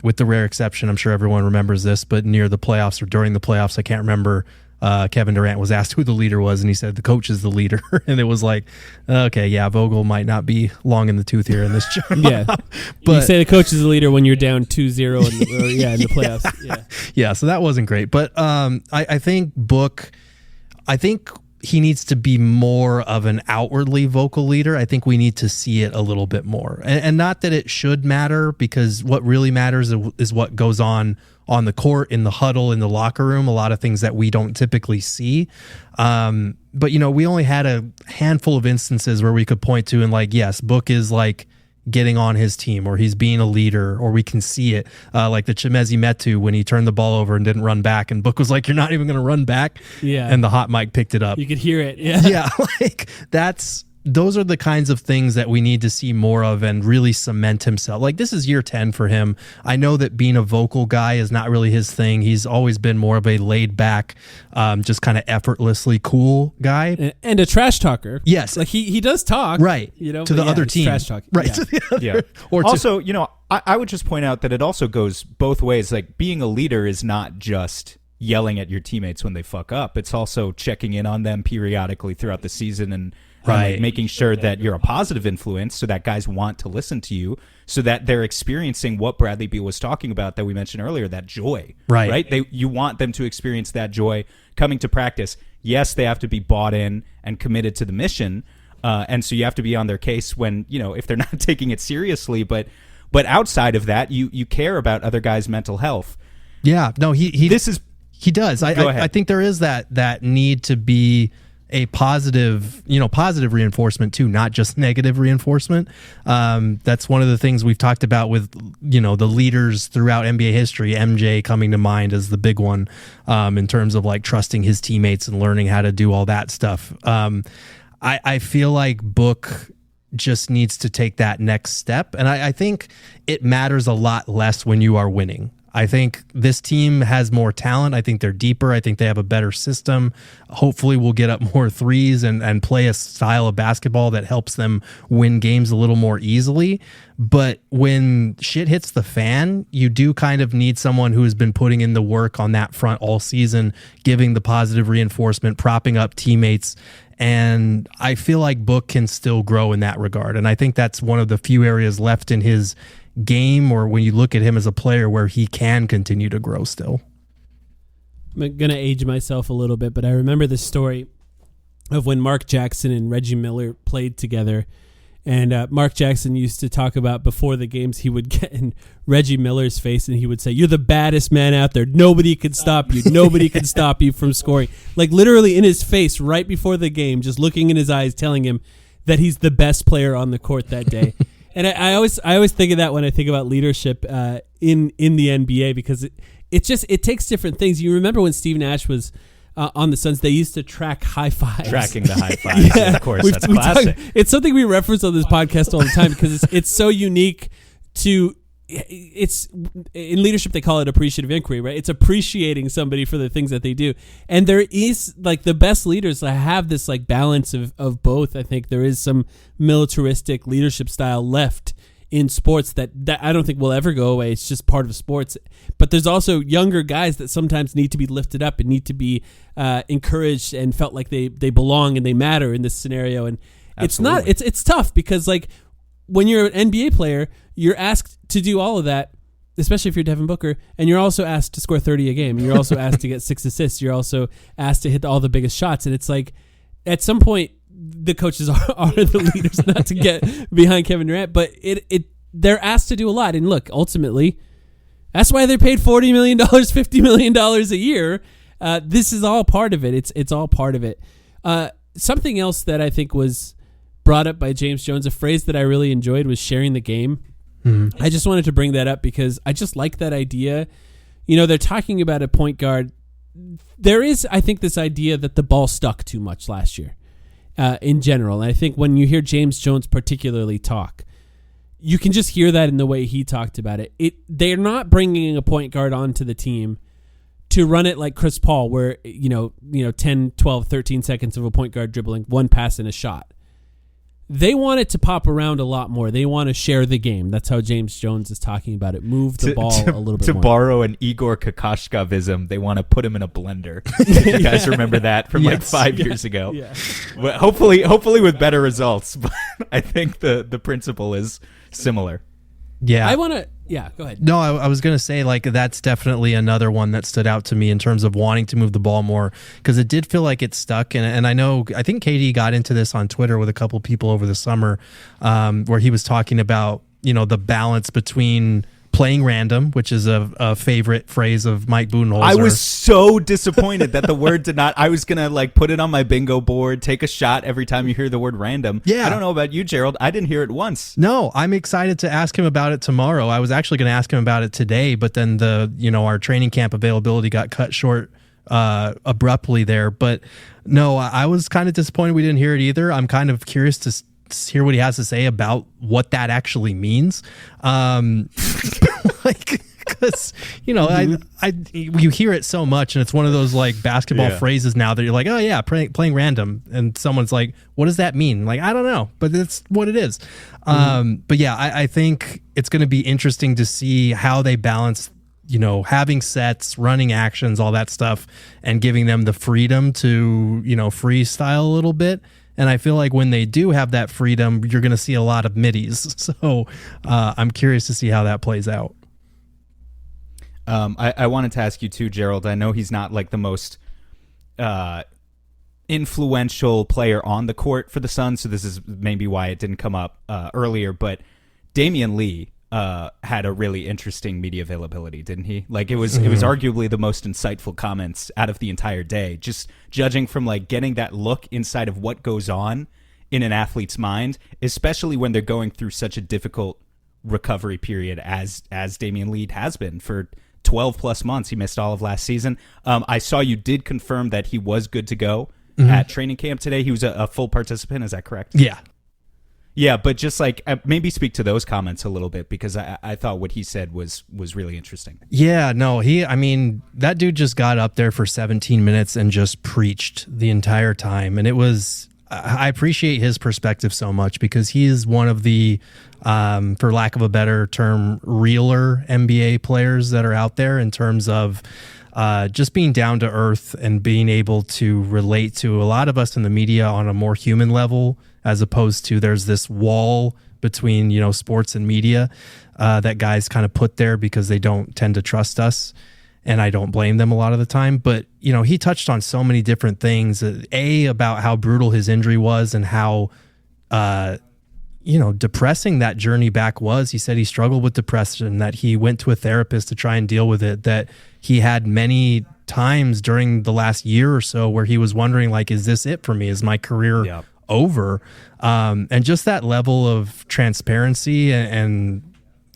with the rare exception, I'm sure everyone remembers this, but near the playoffs or during the playoffs, I can't remember, Kevin Durant was asked who the leader was, and he said the coach is the leader. And it was like, okay, yeah, Vogel might not be long in the tooth here in this job. Yeah, but you say the coach is the leader when you're down 2-0 in the playoffs. Yeah, so that wasn't great. But I think he needs to be more of an outwardly vocal leader. I think we need to see it a little bit more. And not that it should matter, because what really matters is what goes on the court, in the huddle, in the locker room, a lot of things that we don't typically see. But, we only had a handful of instances where we could point to and yes, Book is getting on his team, or he's being a leader, or we can see it, like the Chimezi Metu when he turned the ball over and didn't run back, and Book was like, "You're not even going to run back." Yeah, and the hot mic picked it up. You could hear it. Yeah, yeah, those are the kinds of things that we need to see more of and really cement himself. This is year 10 for him. I know that being a vocal guy is not really his thing. He's always been more of a laid back, just kind of effortlessly cool guy. And a trash talker. Yes. He does talk. Right. To the other team. Trash talk. Right. Yeah. To the other. Yeah. Or also, I would just point out that it also goes both ways. Being a leader is not just yelling at your teammates when they fuck up. It's also checking in on them periodically throughout the season and making sure that you're a positive influence so that guys want to listen to you, so that they're experiencing what Bradley Beal was talking about that we mentioned earlier, that joy. Right? You want them to experience that joy coming to practice. Yes, they have to be bought in and committed to the mission, and so you have to be on their case when, if they're not taking it seriously. But outside of that, you care about other guys' mental health. Yeah, no, he does. I think there is that need to be a positive reinforcement too, not just negative reinforcement. That's one of the things we've talked about with, the leaders throughout NBA history. MJ coming to mind as the big one, in terms of trusting his teammates and learning how to do all that stuff. I feel like Book just needs to take that next step. And I think it matters a lot less when you are winning. I think this team has more talent. I think they're deeper. I think they have a better system. Hopefully we'll get up more threes and play a style of basketball that helps them win games a little more easily. But when shit hits the fan, you do kind of need someone who has been putting in the work on that front all season, giving the positive reinforcement, propping up teammates. And I feel like Book can still grow in that regard. And I think that's one of the few areas left in his game, or when you look at him as a player, where he can continue to grow still. I'm going to age myself a little bit, but I remember the story of when Mark Jackson and Reggie Miller played together. And Mark Jackson used to talk about before the games, he would get in Reggie Miller's face and he would say, "You're the baddest man out there. Nobody can stop you. Nobody can stop you from scoring." Literally in his face right before the game, just looking in his eyes, telling him that he's the best player on the court that day. And I always think of that when I think about leadership in the NBA, because it takes different things. You remember when Steve Nash was on the Suns, they used to track high fives. Tracking the high fives, yeah, of course. That's classic. It's something we reference on this podcast all the time because it's so unique to. It's in leadership they call it appreciative inquiry, right? It's appreciating somebody for the things that they do, and there is the best leaders that have this balance of both. I think there is some militaristic leadership style left in sports that I don't think will ever go away. It's just part of sports. But there's also younger guys that sometimes need to be lifted up and need to be encouraged and felt like they belong and they matter in this scenario. And Absolutely. it's tough because like when you're an NBA player, you're asked to do all of that, especially if you're Devin Booker, and you're also asked to score 30 a game. You're also asked to get 6 assists. You're also asked to hit all the biggest shots. And it's like at some point the coaches are the leaders, not to get behind Kevin Durant, but they're asked to do a lot. And look, ultimately, that's why they're paid $40 million, $50 million a year. This is all part of it. It's all part of it. Something else that I think was brought up by James Jones, a phrase that I really enjoyed, was sharing the game. Mm-hmm. I just wanted to bring that up because I just like that idea. You know, they're talking about a point guard. There is, I think, this idea that the ball stuck too much last year in general. And I think when you hear James Jones particularly talk, you can just hear that in the way he talked about it. They're not bringing a point guard onto the team to run it like Chris Paul, where, 10, 12, 13 seconds of a point guard dribbling, one pass and a shot. They want it to pop around a lot more. They want to share the game. That's how James Jones is talking about it. Move the ball a little bit more. To borrow an Igor Kokoshkovism, they want to put him in a blender. You guys remember that from like 5 years ago? Yeah. Well, hopefully with better results. But I think the principle is similar. Yeah. I want to... Yeah, go ahead. No, I was going to say, like, that's definitely another one that stood out to me in terms of wanting to move the ball more, because it did feel like it stuck. And I think KD got into this on Twitter with a couple people over the summer, where he was talking about, the balance between playing random, which is a favorite phrase of Mike Budenholzer. I was so disappointed that the word did not. I was going to like put it on my bingo board, take a shot every time you hear the word random. Yeah. I don't know about you, Gerald. I didn't hear it once. No, I'm excited to ask him about it tomorrow. I was actually going to ask him about it today, but then our training camp availability got cut short abruptly there. But no, I was kind of disappointed we didn't hear it either. I'm kind of curious to hear what he has to say about what that actually means. Because you hear it so much, and it's one of those like basketball phrases now that you're like, oh yeah, playing random, and someone's like, what does that mean? Like, I don't know, but it's what it is. But yeah, I think it's going to be interesting to see how they balance, having sets, running actions, all that stuff, and giving them the freedom to, freestyle a little bit. And I feel like when they do have that freedom, you're going to see a lot of middies. So I'm curious to see how that plays out. I wanted to ask you too, Gerald. I know he's not like the most influential player on the court for the Suns, so this is maybe why it didn't come up earlier. But Damian Lee had a really interesting media availability, didn't he? Like it was arguably the most insightful comments out of the entire day, just judging from like getting that look inside of what goes on in an athlete's mind, especially when they're going through such a difficult recovery period as Damian Lee has been for 12 plus months. He missed all of last season. I saw you did confirm that he was good to go at training camp today. He was a full participant. Is that correct? Yeah. Yeah, but just like maybe speak to those comments a little bit, because I thought what he said was really interesting. Yeah, no, that dude just got up there for 17 minutes and just preached the entire time. And I appreciate his perspective so much, because he is one of the, for lack of a better term, realer NBA players that are out there in terms of just being down to earth and being able to relate to a lot of us in the media on a more human level, as opposed to there's this wall between, sports and media that guys kind of put there because they don't tend to trust us. And I don't blame them a lot of the time. But, he touched on so many different things, about how brutal his injury was and how, depressing that journey back was. He said he struggled with depression, that he went to a therapist to try and deal with it, that he had many times during the last year or so where he was wondering, like, is this it for me? Is my career over? And just that level of transparency and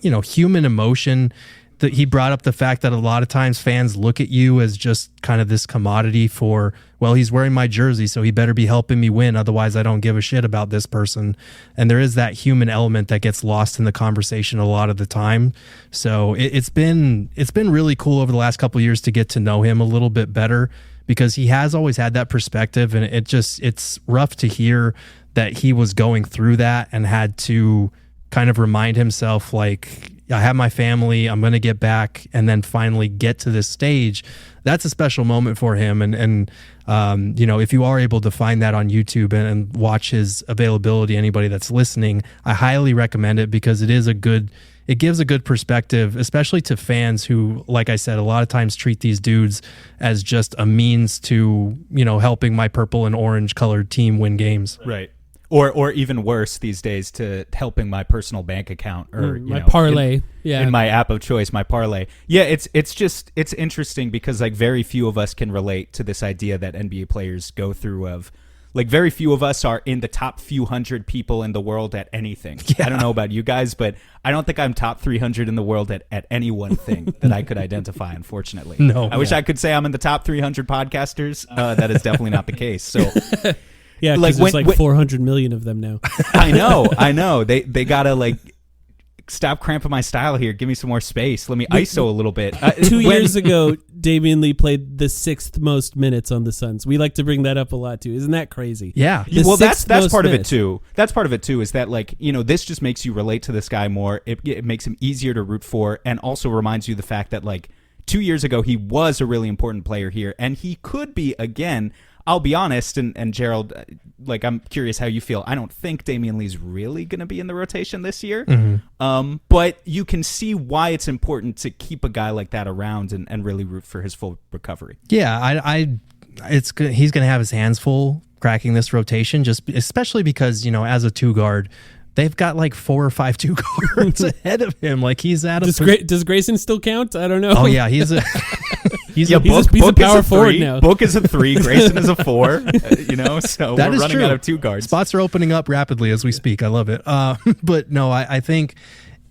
human emotion. That he brought up the fact that a lot of times fans look at you as just kind of this commodity for, well, he's wearing my jersey, so he better be helping me win. Otherwise, I don't give a shit about this person. And there is that human element that gets lost in the conversation a lot of the time. So it's been really cool over the last couple of years to get to know him a little bit better, because he has always had that perspective. And it's rough to hear that he was going through that and had to kind of remind himself, like, I have my family, I'm going to get back, and then finally get to this stage. That's a special moment for him. And if you are able to find that on YouTube and watch his availability, anybody that's listening, I highly recommend it, because it gives a good perspective, especially to fans who, like I said, a lot of times treat these dudes as just a means to, helping my purple and orange colored team win games. Right. Or even worse these days, to helping my personal bank account, or my parlay, in my app of choice, my parlay. Yeah, it's interesting, because like very few of us can relate to this idea that NBA players go through of, like, very few of us are in the top few hundred people in the world at anything. Yeah. I don't know about you guys, but I don't think I'm top 300 in the world at any one thing that I could identify, unfortunately. No, I wish I could say I'm in the top 300 podcasters. That is definitely not the case. So. Yeah, because there's 400 million of them now. I know. They gotta, like, stop cramping my style here. Give me some more space. Let me ISO a little bit. 2 years ago, Damian Lee played the 6th most minutes on the Suns. We like to bring that up a lot too. Isn't that crazy? Yeah. Well, that's part of it too. That's part of it too. Is that, like, this just makes you relate to this guy more. It makes him easier to root for, and also reminds you the fact that, like, 2 years ago he was a really important player here, and he could be again. I'll be honest, and Gerald, like, I'm curious how you feel. I don't think Damian Lee's really going to be in the rotation this year. Mm-hmm. But you can see why it's important to keep a guy like that around and really root for his full recovery. Yeah, it's good. He's going to have his hands full cracking this rotation, just especially because, as a 2-guard, they've got like 4 or 5 2-guards ahead of him. Like, he's at does Grayson still count? I don't know. Oh yeah, he's a he's a power forward now. Book is a 3, Grayson is a 4. So that we're running true. out of 2 guards. Spots are opening up rapidly as we speak. I love it. But no, I think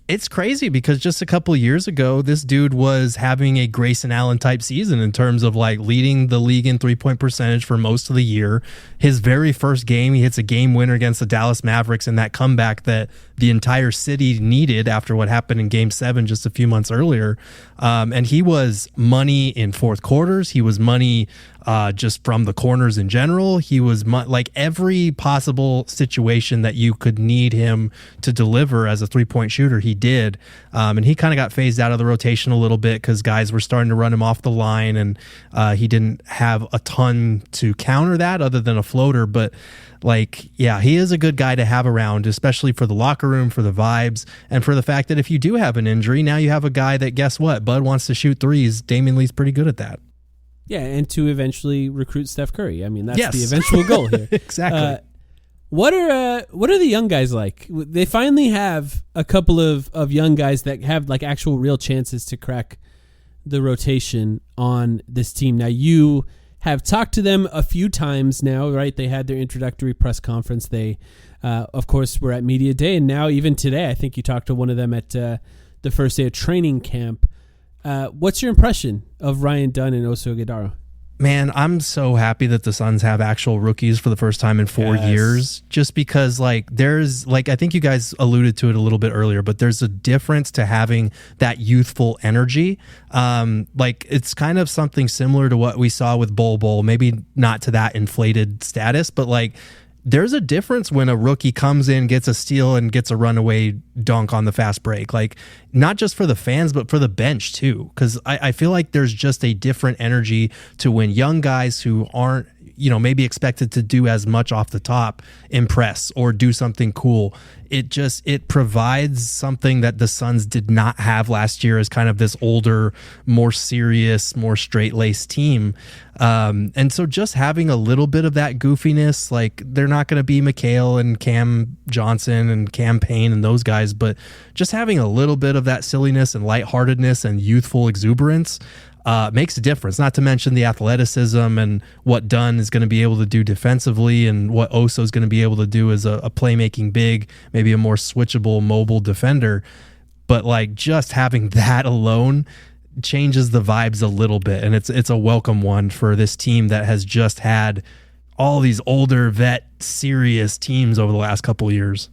it's crazy, because just a couple of years ago, this dude was having a Grayson Allen type season in terms of, like, leading the league in 3-point percentage for most of the year. His very first game, he hits a game winner against the Dallas Mavericks in that comeback that the entire city needed after what happened in Game 7 just a few months earlier. And he was money in fourth quarters. He was money just from the corners in general. He was like every possible situation that you could need him to deliver as a 3-point shooter, he did. And he kind of got phased out of the rotation a little bit because guys were starting to run him off the line, and he didn't have a ton to counter that other than a floater. But, like, yeah, he is a good guy to have around, especially for the locker room, for the vibes, and for the fact that if you do have an injury, now you have a guy that, guess what, Bud wants to shoot threes. Damian Lee's pretty good at that. Yeah, and to eventually recruit Steph Curry. I mean, that's the eventual goal here. Exactly. What are the young guys like? They finally have a couple of young guys that have, like, actual real chances to crack the rotation on this team. Now, you have talked to them a few times now, right? They had their introductory press conference. They, of course, were at Media Day, and now even today, I think you talked to one of them at the first day of training camp. What's your impression of Ryan Dunn and Oso Ighodaro? Man, I'm so happy that the Suns have actual rookies for the first time in 4 years, just because, like, there's, like, I think you guys alluded to it a little bit earlier, but there's a difference to having that youthful energy. Like, it's kind of something similar to what we saw with Bol, maybe not to that inflated status, but, like, there's a difference when a rookie comes in, gets a steal, and gets a runaway dunk on the fast break. Like, not just for the fans, but for the bench too. Because I feel like there's just a different energy to when young guys who aren't, maybe expected to do as much off the top impress or do something cool. It provides something that the Suns did not have last year as kind of this older, more serious, more straight-laced team. And so just having a little bit of that goofiness, like, they're not going to be McHale and Cam Johnson and Cam Payne and those guys, but just having a little bit of that silliness and lightheartedness and youthful exuberance makes a difference, not to mention the athleticism and what Dunn is going to be able to do defensively and what Oso is going to be able to do as a playmaking big, maybe a more switchable, mobile defender. But, like, just having that alone changes the vibes a little bit, and it's a welcome one for this team that has just had all these older, vet, serious teams over the last couple of years.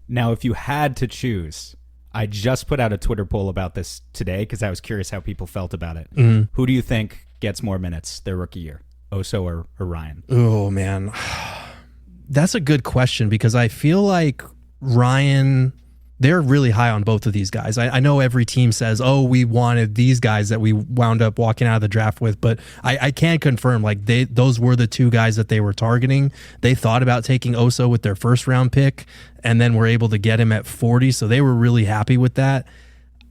Now, if you had to choose, I just put out a Twitter poll about this today because I was curious how people felt about it. Mm-hmm. Who do you think gets more minutes their rookie year, Oso or Ryan? Oh, man. That's a good question, because I feel like Ryan they're really high on both of these guys. I know every team says, oh, we wanted these guys that we wound up walking out of the draft with, but I can confirm, like, those were the two guys that they were targeting. They thought about taking Oso with their first round pick and then were able to get him at 40, so they were really happy with that.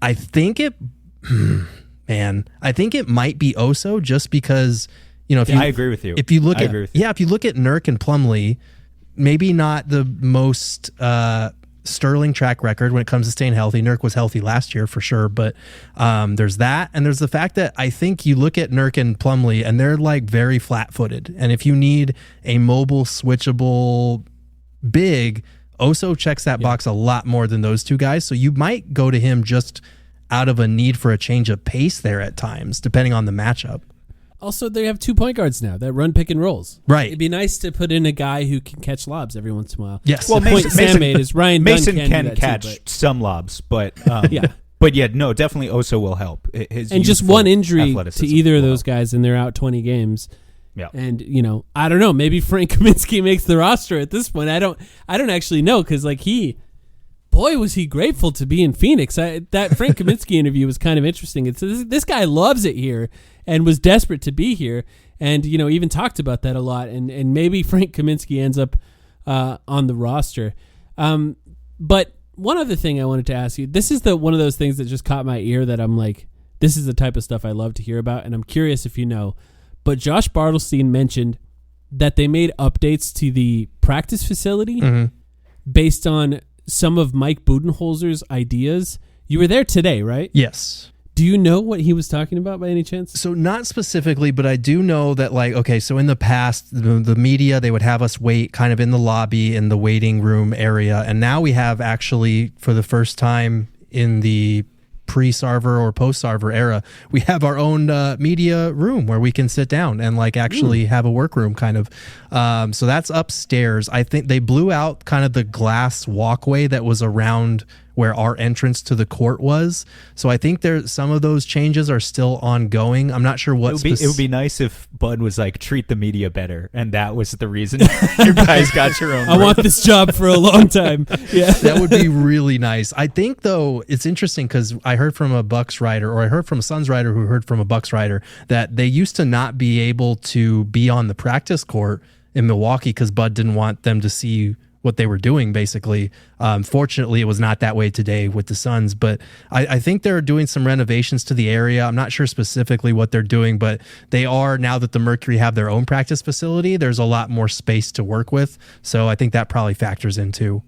I think it might be Oso, just because, I agree with you. If you look at Nurk and Plumlee, maybe not the most sterling track record when it comes to staying healthy. Nurk was healthy last year for sure, but there's that, and there's the fact that I think you look at Nurk and Plumlee and they're like very flat-footed, and if you need a mobile switchable big, Oso checks that box a lot more than those two guys, so you might go to him just out of a need for a change of pace there at times, depending on the matchup. Also, they have 2 point guards now that run pick and rolls. Right. It'd be nice to put in a guy who can catch lobs every once in a while. Yes. Well, the point Sam made is Ryan Mason Dunn can catch some lobs, but yeah. But yeah, no, definitely Oso will help. And just one injury to either of those guys, and they're out 20 games. Yeah. And I don't know. Maybe Frank Kaminsky makes the roster at this point. I don't actually know, because was he grateful to be in Phoenix. That Frank Kaminsky interview was kind of interesting. It's this guy loves it here and was desperate to be here, and even talked about that a lot. And maybe Frank Kaminsky ends up on the roster. But one other thing I wanted to ask you. This is one of those things that just caught my ear that I'm like, this is the type of stuff I love to hear about, and I'm curious if you know. But Josh Bartelstein mentioned that they made updates to the practice facility based on some of Mike Budenholzer's ideas. You were there today, right? Yes. Do you know what he was talking about by any chance? So not specifically, but I do know that, so in the past, the media, they would have us wait kind of in the lobby, in the waiting room area. And now we have actually, for the first time in the pre-Sarver or post-Sarver era, we have our own media room where we can sit down and actually have a workroom kind of. So that's upstairs. I think they blew out kind of the glass walkway that was around where our entrance to the court was. So I think some of those changes are still ongoing. I'm not sure what it would be nice if Bud was treat the media better, and that was the reason you guys got your own. I want this job for a long time. Yeah, that would be really nice. I think though it's interesting because I heard from a Bucks writer, or I heard from a Suns writer who heard from a Bucks writer, that they used to not be able to be on the practice court in Milwaukee because Bud didn't want them to see what they were doing, basically. Fortunately, it was not that way today with the Suns, but I think they're doing some renovations to the area. I'm not sure specifically what they're doing, but they are, now that the Mercury have their own practice facility, there's a lot more space to work with. So I think that probably factors in too.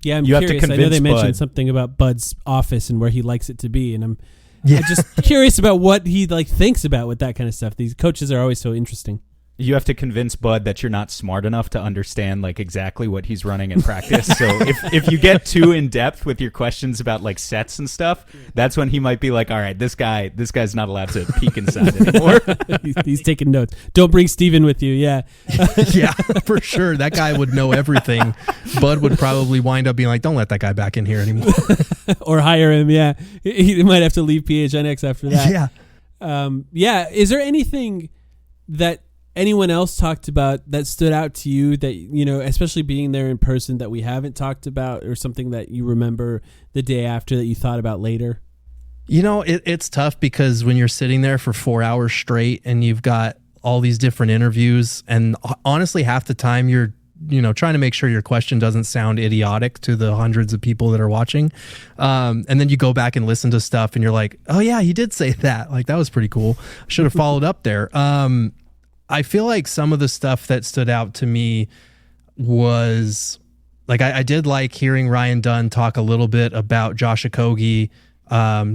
Yeah, I'm curious. I know they mentioned something about Bud's office and where he likes it to be, and I'm just curious about what he thinks about with that kind of stuff. These coaches are always so interesting. You have to convince Bud that you're not smart enough to understand exactly what he's running in practice. So if you get too in depth with your questions about sets and stuff, that's when he might be like, all right, this guy's not allowed to peek inside anymore. He's taking notes. Don't bring Steven with you. Yeah. Yeah, for sure. That guy would know everything. Bud would probably wind up being like, don't let that guy back in here anymore. Or hire him. Yeah. He might have to leave PHNX after that. Yeah. Is there anything that anyone else talked about that stood out to you that, especially being there in person, that we haven't talked about, or something that you remember the day after that you thought about later? It's tough because when you're sitting there for 4 hours straight and you've got all these different interviews, and honestly, half the time you're trying to make sure your question doesn't sound idiotic to the hundreds of people that are watching. And then you go back and listen to stuff and you're like, oh yeah, he did say that. That was pretty cool. Should have followed up there. I feel like some of the stuff that stood out to me was I did like hearing Ryan Dunn talk a little bit about Josh Okogie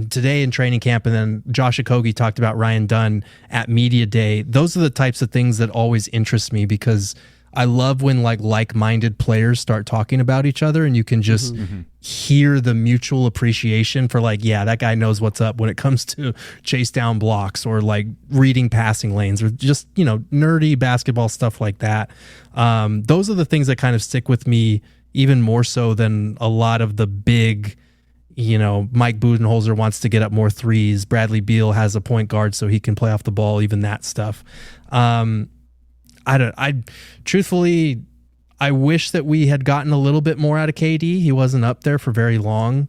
today in training camp, and then Josh Okogie talked about Ryan Dunn at media day. Those are the types of things that always interest me, because I love when like-minded players start talking about each other, and you can just hear the mutual appreciation for that guy knows what's up when it comes to chase down blocks or reading passing lanes or just, nerdy basketball stuff like that. Those are the things that kind of stick with me even more so than a lot of the big, Mike Budenholzer wants to get up more threes. Bradley Beal has a point guard so he can play off the ball, even that stuff. Truthfully, I wish that we had gotten a little bit more out of KD. He wasn't up there for very long.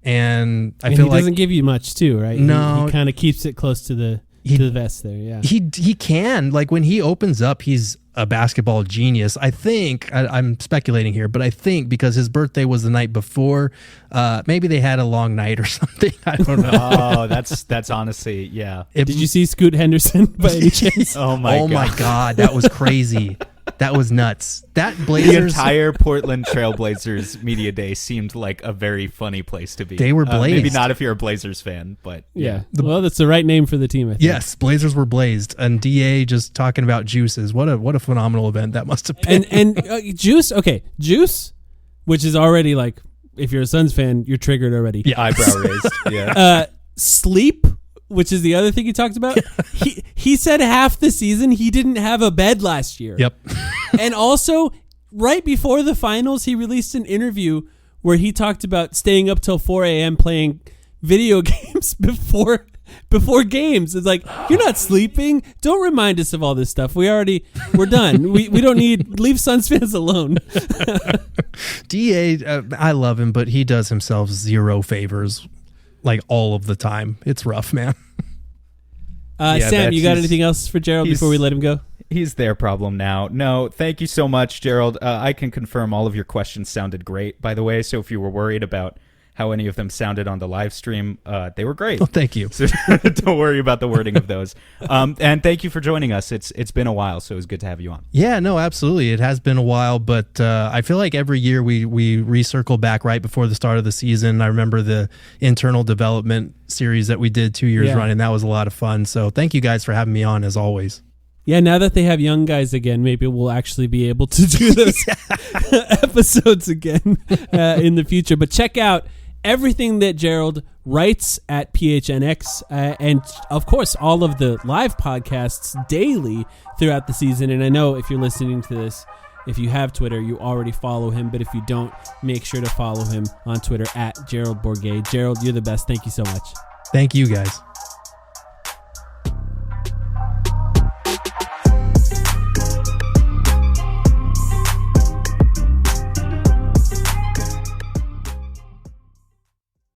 And I feel he like doesn't give you much too, right? No. He kind of keeps it close to the vest there, yeah. he can. Like when he opens up, he's a basketball genius. I think, I'm speculating here, but I think because his birthday was the night before, maybe they had a long night or something. I don't know. Oh, that's honestly, yeah. Did you see Scoot Henderson by any chance? Oh my God, that was crazy. That was nuts. That The Blazers, entire Portland Trailblazers media day seemed like a very funny place to be. They were Maybe blazed. not if you're a Blazers fan, but Yeah. Well, that's the right name for the team, I think. yes, Blazers were blazed, and DA just talking about juices. What a phenomenal event that must have been. And Juice, which is already like, if you're a Suns fan, you're triggered already. Yeah. eyebrow raised. Yeah. Sleep, which is the other thing he talked about. He said half the season he didn't have a bed last year. Yep. And also, right before the finals, he released an interview where he talked about staying up till 4 a.m. playing video games before games. It's like, you're not sleeping. Don't remind us of all this stuff. We're done. We don't leave Suns fans alone. DA, I love him, but he does himself zero favors, like all of the time. It's rough, man. Sam, you got anything else for Gerald before we let him go? He's their problem now. No, thank you so much, Gerald. I can confirm all of your questions sounded great, by the way. So if you were worried about how any of them sounded on the live stream, they were great. Oh, thank you. So don't worry about the wording of those. And thank you for joining us. It's been a while, so it was good to have you on. Yeah, no, absolutely. It has been a while, but I feel like every year we recircle back right before the start of the season. I remember the internal development series that we did 2 years running. That was a lot of fun. So thank you guys for having me on, as always. Yeah, now that they have young guys again, maybe we'll actually be able to do those episodes again in the future. But check out everything that Gerald writes at PHNX, and of course all of the live podcasts daily throughout the season. And I know if you're listening to this, if you have Twitter, you already follow him, but if you don't, make sure to follow him on Twitter at Gerald Bourguet. Gerald, you're the best. Thank you so much. Thank you, guys.